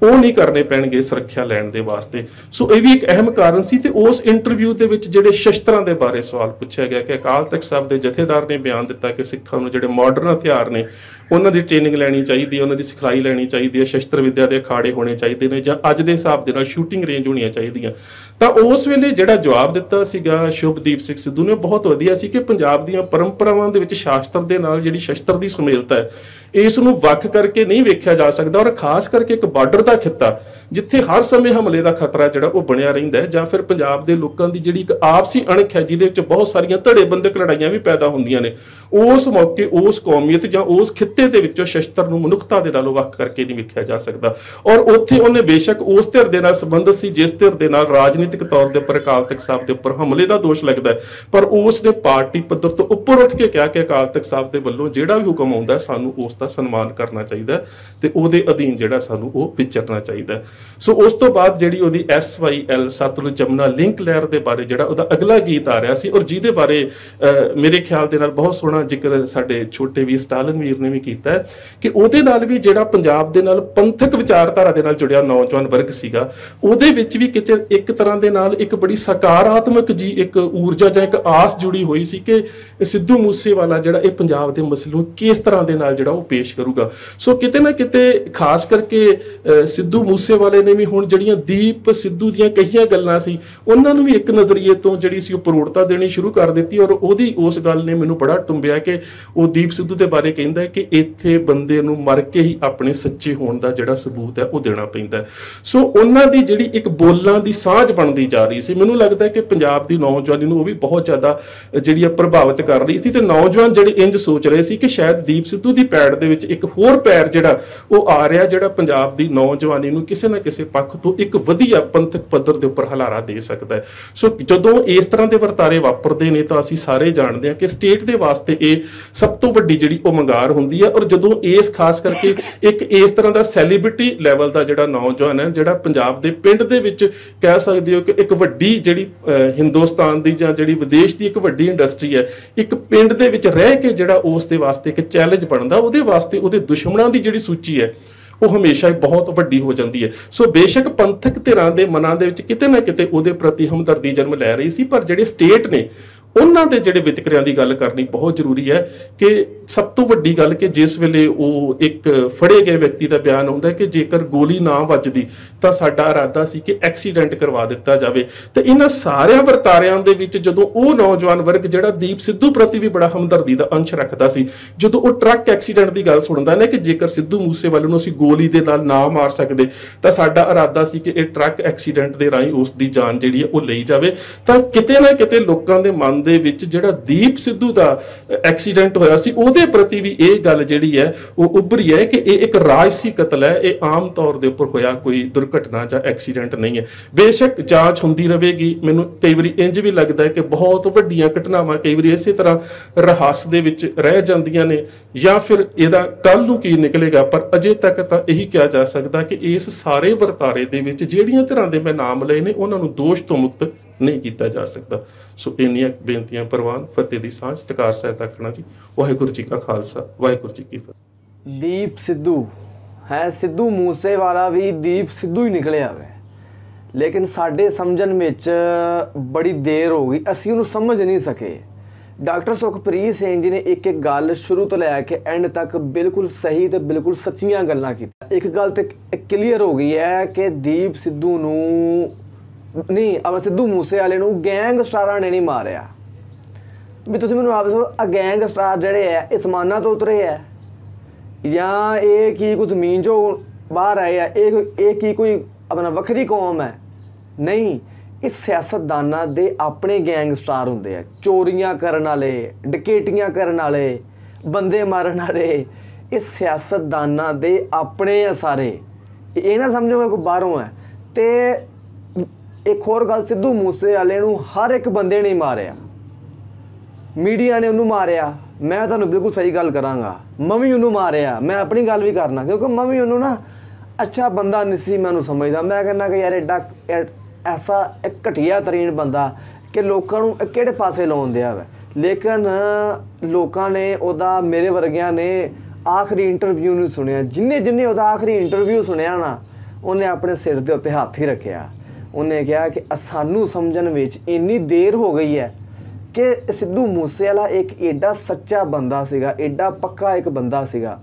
ਉਹ ਨਹੀਂ ਕਰਨੇ ਪੈਣਗੇ ਸੁਰੱਖਿਆ ਲੈਣ ਦੇ ਵਾਸਤੇ। ਸੋ ਇਹ ਵੀ ਇੱਕ ਅਹਿਮ ਕਾਰਨ ਸੀ। ਤੇ ਉਸ ਇੰਟਰਵਿਊ ਦੇ ਵਿੱਚ ਜਿਹੜੇ ਸ਼ਸਤਰਾਂ ਦੇ ਬਾਰੇ ਸਵਾਲ ਪੁੱਛਿਆ ਗਿਆ ਕਿ ਅਕਾਲ ਤਖਤ ਸਾਹਿਬ ਦੇ ਜਥੇਦਾਰ ਨੇ ਬਿਆਨ ਦਿੱਤਾ ਕਿ ਸਿੱਖਾਂ ਨੂੰ ਜਿਹੜੇ ਮਾਡਰਨ ਹਥਿਆਰ ਨੇ ਉਹਨਾਂ ਦੀ ਟ੍ਰੇਨਿੰਗ ਲੈਣੀ ਚਾਹੀਦੀ ਹੈ, ਉਹਨਾਂ ਦੀ ਸਿਖਲਾਈ ਲੈਣੀ ਚਾਹੀਦੀ ਹੈ, ਸ਼ਸਤਰ ਵਿੱਦਿਆ ਦੇ ਅਖਾੜੇ ਹੋਣੇ ਚਾਹੀਦੇ ਨੇ ਜਾਂ ਅੱਜ ਦੇ ਹਿਸਾਬ ਦੇ ਨਾਲ ਸ਼ੂਟਿੰਗ ਰੇਂਜ ਹੋਣੀਆਂ ਚਾਹੀਦੀਆਂ। ਤਾਂ ਉਸ ਵੇਲੇ ਜਿਹੜਾ ਜਵਾਬ ਦਿੱਤਾ ਸੀਗਾ ਸ਼ੁਭਦੀਪ ਸਿੰਘ ਸਿੱਧੂ ਨੇ ਬਹੁਤ ਵਧੀਆ ਸੀ ਕਿ ਪੰਜਾਬ ਦੀਆਂ ਪਰੰਪਰਾਵਾਂ ਦੇ ਵਿੱਚ ਸ਼ਾਸਤਰ ਦੇ ਨਾਲ ਜਿਹੜੀ ਸ਼ਸਤਰ ਦੀ ਸੁਮੇਲਤਾ ਹੈ ਇਸ ਨੂੰ ਵੱਖ ਕਰਕੇ ਨਹੀਂ ਵੇਖਿਆ ਜਾ ਸਕਦਾ। ਔਰ ਖਾਸ ਕਰਕੇ ਇੱਕ ਬਾਰਡਰ ਦਾ ਖਿੱਤਾ ਜਿੱਥੇ ਹਰ ਸਮੇਂ ਹਮਲੇ ਦਾ ਖਤਰਾ ਜਿਹੜਾ ਉਹ ਬਣਿਆ ਰਹਿੰਦਾ ਹੈ, ਜਾਂ ਫਿਰ ਪੰਜਾਬ ਦੇ ਲੋਕਾਂ ਦੀ ਜਿਹੜੀ ਇੱਕ ਆਪਸੀ ਅਣਖ ਹੈ ਜਿਹਦੇ ਵਿੱਚ ਬਹੁਤ ਸਾਰੀਆਂ ਧੜੇਬੰਦਕ ਲੜਾਈਆਂ ਵੀ ਪੈਦਾ ਹੁੰਦੀਆਂ ਨੇ, ਉਸ ਮੌਕੇ ਉਸ ਕੌਮੀਅਤ ਜਾਂ ਉਸ ਖਿੱਤੇ ਦੇ ਵਿੱਚੋਂ ਸ਼ਸਤਰ ਨੂੰ ਮਨੁੱਖਤਾ ਦੇ ਨਾਲੋਂ ਵੱਖ ਕਰਕੇ ਨਹੀਂ ਵੇਖਿਆ ਜਾ ਸਕਦਾ। ਔਰ ਉੱਥੇ ਉਹਨੇ ਬੇਸ਼ੱਕ ਉਸ ਧਿਰ ਦੇ ਨਾਲ ਸੰਬੰਧਿਤ ਸੀ ਜਿਸ ਧਿਰ ਦੇ ਨਾਲ ਰਾਜਨੀਤਿਕ ਤੌਰ ਦੇ ਉੱਪਰ ਅਕਾਲ ਤਖਤ ਸਾਹਿਬ ਦੇ ਉੱਪਰ ਹਮਲੇ ਦਾ ਦੋਸ਼ ਲੱਗਦਾ ਹੈ, ਪਰ ਉਸ ਨੇ ਪਾਰਟੀ ਪੱਧਰ ਤੋਂ ਉੱਪਰ ਉੱਠ ਕੇ ਕਿਹਾ ਕਿ ਅਕਾਲ ਤਖਤ ਸਾਹਿਬ ਦੇ ਵੱਲੋਂ ਜਿਹੜਾ ਵੀ ਹੁਕਮ ਆਉਂਦਾ ਸਾਨੂੰ ਉਸ ਦਾ ਸਨਮਾਨ ਕਰਨਾ ਚਾਹੀਦਾ ਤੇ ਉਹਦੇ ਅਧੀਨ ਜਿਹੜਾ ਸਾਨੂੰ ਉਹ ਵਿਚਰਨਾ ਚਾਹੀਦਾ। ਸੋ ਉਸ ਤੋਂ ਬਾਅਦ ਜਿਹੜੀ ਉਹਦੀ SYL ਸਤਲੁਜ ਜਮਨਾ ਲਿੰਕ ਲਹਿਰ ਦੇ ਬਾਰੇ ਜਿਹੜਾ ਉਹਦਾ ਅਗਲਾ ਗੀਤ ਆ ਰਿਹਾ ਸੀ ਔਰ ਜਿਹਦੇ ਬਾਰੇ ਮੇਰੇ ਖਿਆਲ ਦੇ ਨਾਲ ਬਹੁਤ ਸੋਹਣਾ ਜ਼ਿਕਰ ਸਾਡੇ ਛੋਟੇ ਵੀ ਸਟਾਲਨ ਵੀਰ ਨੇ ਵੀ ਕੀਤਾ ਕਿ ਉਹਦੇ ਨਾਲ ਵੀ ਜਿਹੜਾ ਪੰਜਾਬ ਦੇ ਨਾਲ ਪੰਥਕ ਵਿਚਾਰਧਾਰਾ ਦੇ ਨਾਲ ਜੁੜਿਆ ਨੌਜਵਾਨ ਵਰਗ ਸੀਗਾ ਉਹਦੇ ਵਿੱਚ ਵੀ ਕਿਤੇ ਇੱਕ ਤਰ੍ਹਾਂ ਦੇ ਨਾਲ ਇੱਕ ਬੜੀ ਸਕਾਰਾਤਮਕ ਜੀ ਇੱਕ ਊਰਜਾ ਜਾਂ ਇੱਕ ਆਸ ਜੁੜੀ ਹੋਈ ਸੀ ਕਿ ਸਿੱਧੂ ਮੂਸੇਵਾਲਾ ਜਿਹੜਾ ਇਹ ਪੰਜਾਬ ਦੇ ਮਸਲੇ ਨੂੰ ਕਿਸ ਤਰ੍ਹਾਂ ਦੇ ਨਾਲ ਜਿਹੜਾ ਉਹ ਪੇਸ਼ ਕਰੂਗਾ। ਸੋ ਕਿਤੇ ਨਾ ਕਿਤੇ ਖਾਸ ਕਰਕੇ ਸਿੱਧੂ ਮੂਸੇਵਾਲੇ ਨੇ ਵੀ ਹੁਣ ਜਿਹੜੀਆਂ ਦੀਪ ਸਿੱਧੂ ਦੀਆਂ ਕਈਆਂ ਗੱਲਾਂ ਸੀ ਉਹਨਾਂ ਨੂੰ ਵੀ ਇੱਕ ਨਜ਼ਰੀਏ ਤੋਂ ਜਿਹੜੀ ਸੀ ਉਹ ਪ੍ਰੋੜਤਾ ਦੇਣੀ ਸ਼ੁਰੂ ਕਰ ਦਿੱਤੀ ਔਰ ਉਹਦੀ ਉਸ ਗੱਲ ਨੇ ਮੈਨੂੰ ਬੜਾ ਟੁੰਬਿਆ ਕਿ ਉਹ ਦੀਪ ਸਿੱਧੂ ਦੇ ਬਾਰੇ ਕਹਿੰਦਾ ਹੈ ਕਿ ਇੱਥੇ ਬੰਦੇ ਨੂੰ ਮਰ ਕੇ ਹੀ ਆਪਣੇ ਸੱਚੇ ਹੋਣ ਦਾ ਜਿਹੜਾ ਸਬੂਤ ਹੈ ਉਹ ਦੇਣਾ ਪੈਂਦਾ। ਸੋ ਉਹਨਾਂ ਦੀ ਜਿਹੜੀ ਇੱਕ ਬੋਲਾਂ ਦੀ ਸਾਂਝ ਬਣਦੀ ਜਾ ਰਹੀ ਸੀ, ਮੈਨੂੰ ਲੱਗਦਾ ਕਿ ਪੰਜਾਬ ਦੀ ਨੌਜਵਾਨੀ ਨੂੰ ਉਹ ਵੀ ਬਹੁਤ ਜ਼ਿਆਦਾ ਜਿਹੜੀ ਪ੍ਰਭਾਵਿਤ ਕਰ ਰਹੀ ਸੀ ਤੇ ਨੌਜਵਾਨ ਜਿਹੜੇ ਇੰਜ ਸੋਚ ਰਹੇ ਸੀ ਕਿ ਸ਼ਾਇਦ ਦੀਪ ਸਿੱਧੂ ਦੀ ਪੈੜ ਦੇ ਵਿੱਚ ਇੱਕ ਹੋਰ ਪੈਰ ਜਿਹੜਾ ਉਹ ਆ ਰਿਹਾ ਜਿਹੜਾ ਪੰਜਾਬ ਦੀ ਨੌਜਵਾਨੀ ਨੂੰ ਕਿਸੇ ਨਾ ਕਿਸੇ ਪੱਖ ਤੋਂ ਇੱਕ ਵਧੀਆ ਪੰਥਕ ਪੱਧਰ ਦੇ ਉੱਪਰ ਹਲਾਰਾ ਦੇ ਸਕਦਾ ਹੈ। ਸੋ ਜਦੋਂ ਇਸ ਤਰ੍ਹਾਂ ਦੇ ਵਰਤਾਰੇ ਵਾਪਰਦੇ ਨੇ ਤਾਂ ਅਸੀਂ ਸਾਰੇ ਜਾਣਦੇ ਹਾਂ ਕਿ ਸਟੇਟ ਦੇ ਵਾਸਤੇ ਇਹ ਸਭ ਤੋਂ ਵੱਡੀ ਜਿਹੜੀ ਉਹ ਮੰਗਾਰ ਹੁੰਦੀ ਹੈ। ਔਰ ਜਦੋਂ ਇਸ ਖਾਸ ਕਰਕੇ ਇੱਕ ਇਸ ਤਰ੍ਹਾਂ ਦਾ ਸੈਲੀਬ੍ਰਿਟੀ ਲੈਵਲ ਦਾ ਜਿਹੜਾ ਨੌਜਵਾਨ ਹੈ ਜਿਹੜਾ ਪੰਜਾਬ ਦੇ ਪਿੰਡ ਦੇ ਵਿੱਚ ਕਹਿ ਸਕਦੇ ਹੋ ਕਿ ਇੱਕ ਵੱਡੀ ਜਿਹੜੀ ਹਿੰਦੁਸਤਾਨ ਦੀ ਜਾਂ ਜਿਹੜੀ ਵਿਦੇਸ਼ ਦੀ ਇੱਕ ਵੱਡੀ ਇੰਡਸਟਰੀ ਹੈ, ਇੱਕ ਪਿੰਡ ਦੇ ਵਿੱਚ ਰਹਿ ਕੇ ਜਿਹੜਾ ਉਸ ਦੇ ਵਾਸਤੇ ਇੱਕ ਚੈਲੰਜ ਬਣਦਾ, ਉਹਦੇ ਵਾਸਤੇ ਉਹਦੇ ਦੁਸ਼ਮਣਾਂ ਦੀ ਜਿਹੜੀ ਸੂਚੀ ਹੈ ਉਹ ਹਮੇਸ਼ਾ ਹੀ ਬਹੁਤ ਵੱਡੀ ਹੋ ਜਾਂਦੀ ਹੈ। ਸੋ ਬੇਸ਼ੱਕ ਪੰਥਕ ਧਿਰਾਂ ਦੇ ਮਨਾਂ ਦੇ ਵਿੱਚ ਕਿਤੇ ਨਾ ਕਿਤੇ ਉਹਦੇ ਪ੍ਰਤੀ ਹਮਦਰਦੀ ਜਨਮ ਲੈ ਰਹੀ ਸੀ, ਪਰ ਜਿਹੜੇ ਸਟੇਟ ਨੇ ਉਹਨਾਂ ਦੇ ਜਿਹੜੇ ਵਿਤਕਰਿਆਂ ਦੀ ਗੱਲ ਕਰਨੀ ਬਹੁਤ ਜ਼ਰੂਰੀ ਹੈ ਕਿ ਸਭ ਤੋਂ ਵੱਡੀ ਗੱਲ ਕਿ ਜਿਸ ਵੇਲੇ ਉਹ ਇੱਕ ਫੜੇ ਗਏ ਵਿਅਕਤੀ ਦਾ ਬਿਆਨ ਆਉਂਦਾ ਕਿ ਜੇਕਰ ਗੋਲੀ ਨਾ ਵੱਜਦੀ ਤਾਂ ਸਾਡਾ ਇਰਾਦਾ ਸੀ ਕਿ ਐਕਸੀਡੈਂਟ ਕਰਵਾ ਦਿੱਤਾ ਜਾਵੇ। ਤੇ ਇਹਨਾਂ ਸਾਰਿਆਂ ਵਰਤਾਰਿਆਂ ਦੇ ਵਿੱਚ ਜਦੋਂ ਉਹ ਨੌਜਵਾਨ ਵਰਗ ਜਿਹੜਾ ਦੀਪ ਸਿੱਧੂ ਪ੍ਰਤੀ ਵੀ ਬੜਾ ਹਮਦਰਦੀ ਦਾ ਅੰਸ਼ ਰੱਖਦਾ ਸੀ, ਜਦੋਂ ਉਹ ਟਰੱਕ ਐਕਸੀਡੈਂਟ ਦੀ ਗੱਲ ਸੁਣਦਾ ਨੇ ਕਿ ਜੇਕਰ ਸਿੱਧੂ ਮੂਸੇਵਾਲੇ ਨੂੰ ਅਸੀਂ ਗੋਲੀ ਦੇ ਨਾਲ ਨਾ ਮਾਰ ਸਕਦੇ ਤਾਂ ਸਾਡਾ ਇਰਾਦਾ ਸੀ ਕਿ ਇਹ ਟਰੱਕ ਐਕਸੀਡੈਂਟ ਦੇ ਰਾਹੀਂ ਉਸ ਦੀ ਜਾਨ ਜਿਹੜੀ ਹੈ ਉਹ ਲਈ ਜਾਵੇ, ਤਾਂ ਕਿਤੇ ਨਾ ਕਿਤੇ ਲੋਕਾਂ ਦੇ ਮਨ ਦੇ ਵਿੱਚ ਜਿਹੜਾ ਦੀਪ ਸਿੱਧੂ ਦਾ ਐਕਸੀਡੈਂਟ ਹੋਇਆ ਸੀ ਉਹਦੇ ਪ੍ਰਤੀ ਵੀ ਇਹ ਗੱਲ ਜਿਹੜੀ ਹੈ ਉਹ ਉੱਭਰੀ ਹੈ ਕਿ ਇਹ ਇੱਕ ਰਾਜਸੀ ਕਤਲ ਹੈ, ਇਹ ਆਮ ਤੌਰ ਦੇ ਉੱਪਰ ਹੋਇਆ ਕੋਈ ਦੁਰਘਟਨਾ ਜਾਂ ਐਕਸੀਡੈਂਟ ਨਹੀਂ ਹੈ। ਬੇਸ਼ੱਕ ਜਾਂਚ ਹੁੰਦੀ ਰਹੇਗੀ। ਮੈਨੂੰ ਕਈ ਵਾਰੀ ਇੰਜ ਵੀ ਲੱਗਦਾ ਹੈ ਕਿ ਬਹੁਤ ਵੱਡੀਆਂ ਘਟਨਾਵਾਂ ਕਈ ਵਾਰੀ ਇਸੇ ਤਰ੍ਹਾਂ ਰਹੱਸ ਦੇ ਵਿੱਚ ਰਹਿ ਜਾਂਦੀਆਂ ਨੇ, ਜਾਂ ਫਿਰ ਇਹਦਾ ਕੱਲ ਨੂੰ ਕੀ ਨਿਕਲੇਗਾ। ਪਰ ਅਜੇ ਤੱਕ ਤਾਂ ਇਹੀ ਕਿਹਾ ਜਾ ਸਕਦਾ ਕਿ ਇਸ ਸਾਰੇ ਵਰਤਾਰੇ ਦੇ ਵਿੱਚ ਜਿਹੜੀਆਂ ਧਿਰਾਂ ਦੇ ਮੈਂ ਨਾਮ ਲਏ ਨੇ ਉਹਨਾਂ ਨੂੰ ਦੋਸ਼ ਤੋਂ ਮੁਕਤ ਨਹੀਂ ਕੀਤਾ ਜਾ ਸਕਦਾ। ਸੋ ਇੰਨੀਆਂ ਬੇਨਤੀਆਂ ਪ੍ਰਵਾਨ। ਫਤਿਹ ਦੀ ਸਾਂਝ। ਸਤਿਕਾਰ ਸਹਿਤ ਆਖਣਾ ਜੀ। ਵਾਹਿਗੁਰੂ ਜੀ ਕਾ ਖਾਲਸਾ, ਵਾਹਿਗੁਰੂ ਜੀ ਕੀ ਫਤਿਹ। ਦੀਪ ਸਿੱਧੂ ਹੈ, ਸਿੱਧੂ ਮੂਸੇਵਾਲਾ ਵੀ ਦੀਪ ਸਿੱਧੂ ਹੀ ਨਿਕਲਿਆ ਵੇ, ਲੇਕਿਨ ਸਾਡੇ ਸਮਝਣ ਵਿੱਚ ਬੜੀ ਦੇਰ ਹੋ ਗਈ, ਅਸੀਂ ਉਹਨੂੰ ਸਮਝ ਨਹੀਂ ਸਕੇ। ਡਾਕਟਰ ਸੁਖਪ੍ਰੀਤ ਸਿੰਘ ਜੀ ਨੇ ਇੱਕ ਇੱਕ ਗੱਲ ਸ਼ੁਰੂ ਤੋਂ ਲੈ ਕੇ ਐਂਡ ਤੱਕ ਬਿਲਕੁਲ ਸਹੀ ਤੇ ਬਿਲਕੁਲ ਸੱਚੀਆਂ ਗੱਲਾਂ ਕੀਤੀਆਂ। ਇੱਕ ਗੱਲ ਤੇ ਕਲੀਅਰ ਹੋ ਗਈ ਹੈ ਕਿ ਦੀਪ ਸਿੱਧੂ ਨੂੰ ਨਹੀਂ, ਅਬ ਸਿੱਧੂ ਮੂਸੇਵਾਲੇ ਨੂੰ ਗੈਂਗਸਟਰਾਂ ਨੇ ਨਹੀਂ ਮਾਰਿਆ। ਵੀ ਤੁਸੀਂ ਮੈਨੂੰ ਆਪ ਦੱਸੋ, ਆ ਗੈਂਗਸਟਰ ਜਿਹੜੇ ਹੈ ਇਹ ਸਮਾਨਾਂ ਤੋਂ ਉਤਰੇ ਹੈ ਜਾਂ ਇਹ ਕੀ ਕੁਝ ਜ਼ਮੀਨ 'ਚੋਂ ਬਾਹਰ ਆਏ ਆ? ਇਹ ਕੀ ਕੋਈ ਆਪਣਾ ਵੱਖਰੀ ਕੌਮ ਹੈ? ਨਹੀਂ, ਇਹ ਸਿਆਸਤਦਾਨਾਂ ਦੇ ਆਪਣੇ ਗੈਂਗਸਟਰ ਹੁੰਦੇ ਆ। ਚੋਰੀਆਂ ਕਰਨ ਵਾਲੇ, ਡਕੈਤੀਆਂ ਕਰਨ ਵਾਲੇ, ਬੰਦੇ ਮਾਰਨ ਵਾਲੇ, ਇਹ ਸਿਆਸਤਦਾਨਾਂ ਦੇ ਆਪਣੇ ਆ ਸਾਰੇ। ਇਹ ਨਾ ਸਮਝੋ ਕੋਈ ਬਾਹਰੋਂ ਹੈ। ਤੇ ਇੱਕ ਹੋਰ ਗੱਲ, ਸਿੱਧੂ ਮੂਸੇਵਾਲੇ ਨੂੰ ਹਰ ਇੱਕ ਬੰਦੇ ਨੇ ਮਾਰਿਆ, ਮੀਡੀਆ ਨੇ ਉਹਨੂੰ ਮਾਰਿਆ। ਮੈਂ ਤੁਹਾਨੂੰ ਬਿਲਕੁਲ ਸਹੀ ਗੱਲ ਕਰਾਂਗਾ, ਮੈਂ ਵੀ ਉਹਨੂੰ ਮਾਰਿਆ। ਮੈਂ ਆਪਣੀ ਗੱਲ ਵੀ ਕਰਨਾ ਕਿਉਂਕਿ ਮੈਂ ਵੀ ਉਹਨੂੰ ਨਾ ਅੱਛਾ ਬੰਦਾ ਨਹੀਂ ਸੀ ਮੈਂ ਉਹਨੂੰ ਸਮਝਦਾ। ਮੈਂ ਕਹਿੰਦਾ ਕਿ ਯਾਰ ਐਡਾ ਐਸਾ ਇੱਕ ਘਟੀਆ ਤਰੀਨ ਬੰਦਾ ਕਿ ਲੋਕਾਂ ਨੂੰ ਕਿਹੜੇ ਪਾਸੇ ਲਾਉਣ ਦਿਆ ਵਾ। ਲੇਕਿਨ ਲੋਕਾਂ ਨੇ ਉਹਦਾ, ਮੇਰੇ ਵਰਗਿਆਂ ਨੇ ਆਖਰੀ ਇੰਟਰਵਿਊ ਨਹੀਂ ਸੁਣਿਆ। ਜਿੰਨੇ ਉਹਦਾ ਆਖਰੀ ਇੰਟਰਵਿਊ ਸੁਣਿਆ ਨਾ, ਉਹਨੇ ਆਪਣੇ ਸਿਰ ਦੇ ਉੱਤੇ ਹੱਥ ਹੀ ਰੱਖਿਆ। ਉਹਨੇ ਕਿਹਾ ਕਿ ਸਾਨੂੰ ਸਮਝਣ ਵਿੱਚ ਇੰਨੀ ਦੇਰ ਹੋ ਗਈ ਹੈ ਕਿ ਸਿੱਧੂ ਮੂਸੇਵਾਲਾ ਇੱਕ ਐਡਾ ਸੱਚਾ ਬੰਦਾ ਸੀਗਾ, ਐਡਾ ਪੱਕਾ ਇੱਕ ਬੰਦਾ ਸੀਗਾ।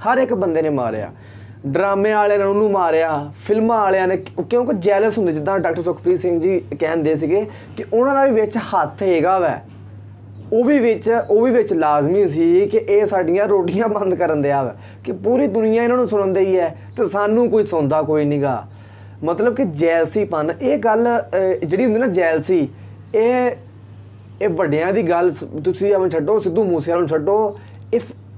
ਹਰ ਇੱਕ ਬੰਦੇ ਨੇ ਮਾਰਿਆ, ਡਰਾਮੇ ਵਾਲਿਆਂ ਨੇ ਉਹਨੂੰ ਮਾਰਿਆ, ਫਿਲਮਾਂ ਵਾਲਿਆਂ ਨੇ, ਕਿਉਂਕਿ ਜੈਲਸ ਹੁੰਦੇ। ਜਿੱਦਾਂ ਡਾਕਟਰ ਸੁਖਪ੍ਰੀਤ ਸਿੰਘ ਜੀ ਕਹਿੰਦੇ ਸੀਗੇ ਕਿ ਉਹਨਾਂ ਦਾ ਵੀ ਵਿੱਚ ਹੱਥ ਹੈਗਾ ਵੈ, ਉਹ ਵੀ ਵਿੱਚ ਲਾਜ਼ਮੀ ਸੀ ਕਿ ਇਹ ਸਾਡੀਆਂ ਰੋਟੀਆਂ ਬੰਦ ਕਰਨ ਦਿਆ ਵਾ, ਕਿ ਪੂਰੀ ਦੁਨੀਆ ਇਹਨਾਂ ਨੂੰ ਸੁਣਨ ਦੀ ਹੈ ਤੇ ਸਾਨੂੰ ਕੋਈ ਸੁਣਦਾ ਕੋਈ ਨਹੀਂਗਾ। ਮਤਲਬ ਕਿ ਜੈਲਸੀਪਨ, ਇਹ ਗੱਲ ਜਿਹੜੀ ਹੁੰਦੀ ਨਾ ਜੈਲਸੀ, ਇਹ ਵੱਡਿਆਂ ਦੀ ਗੱਲ ਤੁਸੀਂ ਆਵੇਂ ਛੱਡੋ, ਸਿੱਧੂ ਮੂਸੇਵਾਲੇ ਨੂੰ ਛੱਡੋ,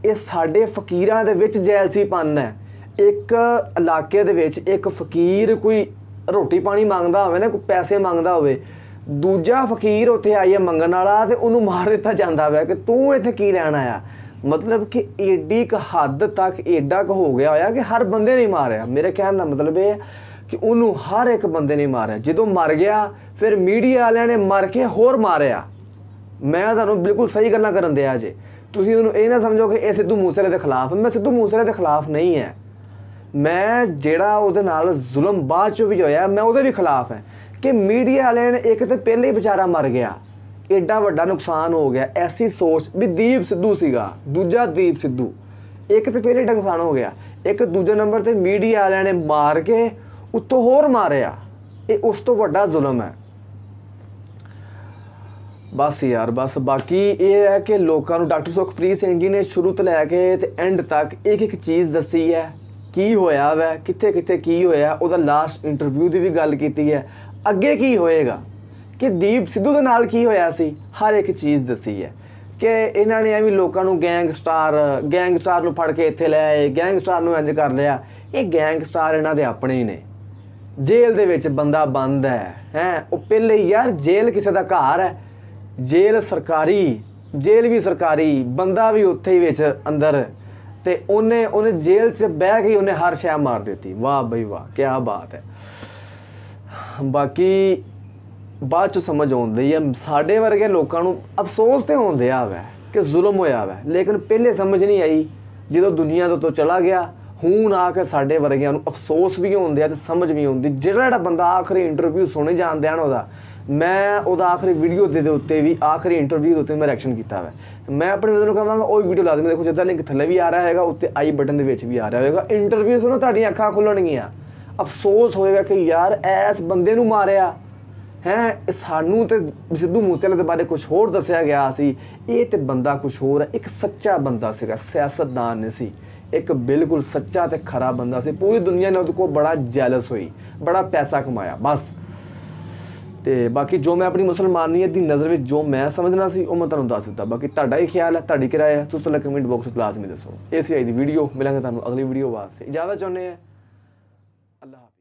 ਇਹ ਸਾਡੇ ਫਕੀਰਾਂ ਦੇ ਵਿੱਚ ਜੈਲਸੀਪਨ ਹੈ। ਇੱਕ ਇਲਾਕੇ ਦੇ ਵਿੱਚ ਇੱਕ ਫਕੀਰ ਕੋਈ ਰੋਟੀ ਪਾਣੀ ਮੰਗਦਾ ਹੋਵੇ ਨਾ, ਕੋਈ ਪੈਸੇ ਮੰਗਦਾ ਹੋਵੇ, ਦੂਜਾ ਫਕੀਰ ਉੱਥੇ ਆਈਏ ਮੰਗਣ ਵਾਲਾ, ਤੇ ਉਹਨੂੰ ਮਾਰ ਦਿੱਤਾ ਜਾਂਦਾ ਵਾ ਕਿ ਤੂੰ ਇੱਥੇ ਕੀ ਲੈਣ ਆਇਆ। ਮਤਲਬ ਕਿ ਏਡੀ ਕੁ ਹੱਦ ਤੱਕ ਏਡਾ ਕੁ ਹੋ ਗਿਆ ਹੋਇਆ ਕਿ ਹਰ ਬੰਦੇ ਨੇ ਮਾਰਿਆ। ਮੇਰੇ ਕਹਿਣ ਦਾ ਮਤਲਬ ਇਹ ਕਿ ਉਹਨੂੰ ਹਰ ਇੱਕ ਬੰਦੇ ਨੇ ਮਾਰਿਆ। ਜਦੋਂ ਮਰ ਗਿਆ ਫਿਰ ਮੀਡੀਆ ਵਾਲਿਆਂ ਨੇ ਮਰ ਕੇ ਹੋਰ ਮਾਰਿਆ। ਮੈਂ ਤੁਹਾਨੂੰ ਬਿਲਕੁਲ ਸਹੀ ਗੱਲਾਂ ਕਰਨ ਦਿਆ ਜੇ। ਤੁਸੀਂ ਉਹਨੂੰ ਇਹ ਨਾ ਸਮਝੋ ਕਿ ਇਹ ਸਿੱਧੂ ਮੂਸੇਵਾਲੇ ਦੇ ਖਿਲਾਫ। ਮੈਂ ਸਿੱਧੂ ਮੂਸੇਵਾਲੇ ਦੇ ਖਿਲਾਫ ਨਹੀਂ ਹੈ, ਮੈਂ ਜਿਹੜਾ ਉਹਦੇ ਨਾਲ ਜ਼ੁਲਮ ਬਾਅਦ 'ਚੋਂ ਵੀ ਹੋਇਆ ਮੈਂ ਉਹਦੇ ਵੀ ਖਿਲਾਫ ਹੈ। ਕਿ ਮੀਡੀਆ ਵਾਲਿਆਂ ਨੇ ਇੱਕ ਤਾਂ ਪਹਿਲੇ ਹੀ ਵਿਚਾਰਾ ਮਰ ਗਿਆ, ਐਡਾ ਵੱਡਾ ਨੁਕਸਾਨ ਹੋ ਗਿਆ। ਐਸੀ ਸੋਚ ਵੀ ਦੀਪ ਸਿੱਧੂ ਸੀਗਾ, ਦੂਜਾ ਦੀਪ ਸਿੱਧੂ, ਇੱਕ ਤਾਂ ਪਹਿਲੇ ਨੁਕਸਾਨ ਹੋ ਗਿਆ, ਇੱਕ ਦੂਜੇ ਨੰਬਰ 'ਤੇ ਮੀਡੀਆ ਵਾਲਿਆਂ ਨੇ ਮਾਰ ਕੇ ਉੱਤੋਂ ਹੋਰ ਮਾਰਿਆ। ਇਹ ਉਸ ਤੋਂ ਵੱਡਾ ਜ਼ੁਲਮ ਹੈ। ਬਸ ਯਾਰ ਬਸ। ਬਾਕੀ ਇਹ ਹੈ ਕਿ ਲੋਕਾਂ ਨੂੰ ਡਾਕਟਰ ਸੁਖਪ੍ਰੀਤ ਸਿੰਘ ਜੀ ਨੇ ਸ਼ੁਰੂ ਤੋਂ ਲੈ ਕੇ ਤੇ ਐਂਡ ਤੱਕ ਇੱਕ ਇੱਕ ਚੀਜ਼ ਦੱਸੀ ਹੈ, ਕੀ ਹੋਇਆ ਵੈ, ਕਿੱਥੇ ਕਿੱਥੇ ਕੀ ਹੋਇਆ। ਉਹਦਾ ਲਾਸਟ ਇੰਟਰਵਿਊ ਦੀ ਵੀ ਗੱਲ ਕੀਤੀ ਹੈ, ਅੱਗੇ ਕੀ ਹੋਏਗਾ, ਕਿ ਦੀਪ ਸਿੱਧੂ ਦੇ ਨਾਲ ਕੀ ਹੋਇਆ ਸੀ, ਹਰ ਇੱਕ ਚੀਜ਼ ਦੱਸੀ ਹੈ। ਕਿ ਇਹਨਾਂ ਨੇ ਐਵੇਂ ਲੋਕਾਂ ਨੂੰ ਗੈਂਗਸਟਰ ਨੂੰ ਫੜ ਕੇ ਇੱਥੇ ਲੈ ਆਏ, ਗੈਂਗਸਟਰ ਨੂੰ ਇੰਜ ਕਰ ਲਿਆ। ਇਹ ਗੈਂਗਸਟਰ ਇਹਨਾਂ ਦੇ ਆਪਣੇ ਹੀ ਨੇ। ਜੇਲ੍ਹ ਦੇ ਵਿੱਚ ਬੰਦਾ ਬੰਦ ਹੈ ਉਹ ਪਹਿਲੇ ਯਾਰ, ਜੇਲ੍ਹ ਕਿਸੇ ਦਾ ਘਰ ਹੈ, ਜੇਲ੍ਹ ਸਰਕਾਰੀ, ਜੇਲ੍ਹ ਵੀ ਸਰਕਾਰੀ, ਬੰਦਾ ਵੀ ਉੱਥੇ ਹੀ ਵਿੱਚ ਅੰਦਰ। ਤੇ ਉਹਨੇ ਜੇਲ੍ਹ 'ਚ ਬਹਿ ਕੇ ਉਹਨੇ ਹਰ ਸ਼ੈ ਮਾਰ ਦਿੱਤੀ। ਵਾਹ ਬਈ ਵਾਹ, ਕਿਆ ਬਾਤ ਹੈ। ਬਾਕੀ ਬਾਅਦ 'ਚ ਸਮਝ ਆਉਂਦੀ ਹੈ। ਸਾਡੇ ਵਰਗੇ ਲੋਕਾਂ ਨੂੰ ਅਫਸੋਸ ਤੇ ਹੁੰਦੇ ਆ ਵੈ ਕਿ ਜ਼ੁਲਮ ਹੋਇਆ ਵੈ, ਲੇਕਿਨ ਪਹਿਲੇ ਸਮਝ ਨਹੀਂ ਆਈ। ਜਦੋਂ ਦੁਨੀਆ ਤੋਂ ਚਲਾ ਗਿਆ, ਹੁਣ ਆ ਕੇ ਸਾਡੇ ਵਰਗਿਆਂ ਨੂੰ ਅਫਸੋਸ ਵੀ ਹੁੰਦੇ ਆ ਤੇ ਸਮਝ ਵੀ ਆਉਂਦੀ। ਜਿਹੜਾ ਬੰਦਾ ਆਖਰੀ ਇੰਟਰਵਿਊ ਸੁਣੇ ਜਾਂਦੇ ਹਨ ਮੈਂ ਉਹਦਾ ਆਖਰੀ ਵੀਡੀਓ ਦੇ ਉੱਤੇ ਵੀ, ਆਖਰੀ ਇੰਟਰਵਿਊ ਦੇ ਉੱਤੇ ਮੈਂ ਰਿਐਕਸ਼ਨ ਕੀਤਾ ਵਾ। ਮੈਂ ਆਪਣੇ ਵੀਡੀਓ ਨੂੰ ਕਹਾਂਗਾ ਉਹ ਵੀਡੀਓ ਲਾ ਦੇਣਾ। ਦੇਖੋ ਜਿੱਦਾਂ ਲਿੰਕ ਥੱਲੇ ਵੀ ਆ ਰਿਹਾ ਹੈਗਾ, ਉੱਤੇ ਆਈ ਬਟਨ ਦੇ ਵਿੱਚ ਵੀ ਆ ਰਿਹਾ ਹੋਵੇਗਾ। ਇੰਟਰਵਿਊ ਸੁਣੋ, ਤੁਹਾਡੀਆਂ ਅੱਖਾਂ ਖੁੱਲਣਗੀਆਂ। ਅਫਸੋਸ ਹੋਏਗਾ ਕਿ ਯਾਰ ਇਸ ਬੰਦੇ ਨੂੰ ਮਾਰਿਆ ਹੈ। ਸਾਨੂੰ ਤੇ ਸਿੱਧੂ ਮੂਸੇਵਾਲੇ ਦੇ ਬਾਰੇ ਕੁਝ ਹੋਰ ਦੱਸਿਆ ਗਿਆ ਸੀ, ਇਹ ਤੇ ਬੰਦਾ ਕੁਝ ਹੋਰ ਹੈ। ਇੱਕ ਸੱਚਾ ਬੰਦਾ ਸੀਗਾ, ਸਿਆਸਤਦਾਨ ਨਹੀਂ ਸੀ, ਇੱਕ ਬਿਲਕੁਲ ਸੱਚਾ ਤੇ ਖਰਾ ਬੰਦਾ ਸੀ। ਪੂਰੀ ਦੁਨੀਆ ਨੇ ਉਹਦੇ ਕੋਲ ਬੜਾ ਜੈਲਸ ਹੋਈ, ਬੜਾ ਪੈਸਾ ਕਮਾਇਆ। ਬਸ ਤੇ ਬਾਕੀ ਜੋ ਮੈਂ ਆਪਣੀ ਮੁਸਲਮਾਨੀਅਤ ਦੀ ਨਜ਼ਰ ਵਿੱਚ ਜੋ ਮੈਂ ਸਮਝਣਾ ਸੀ ਉਹ ਮੈਂ ਤੁਹਾਨੂੰ ਦੱਸ ਦਿੱਤਾ। ਬਾਕੀ ਤੁਹਾਡਾ ਹੀ ਖਿਆਲ ਹੈ, ਤੁਹਾਡੀ ਕੀ ਰਾਏ ਹੈ, ਤੁਸੀਂ ਤਾਂ ਕਮੈਂਟ ਬਾਕਸ ਵਿੱਚ ਲਾਜ਼ਮੀ ਦੱਸੋ। ਇਹ ਸੀ ਅੱਜ ਦੀ ਵੀਡੀਓ, ਮਿਲਾਂਗੇ ਤੁਹਾਨੂੰ ਅਗਲੀ ਵੀਡੀਓ ਵਾਸਤੇ। ਇਜਾਜ਼ਤ ਚਾਹੁੰਦੇ ਹਾਂ, ਅੱਲਾਹ ਹਾਫਿਜ਼।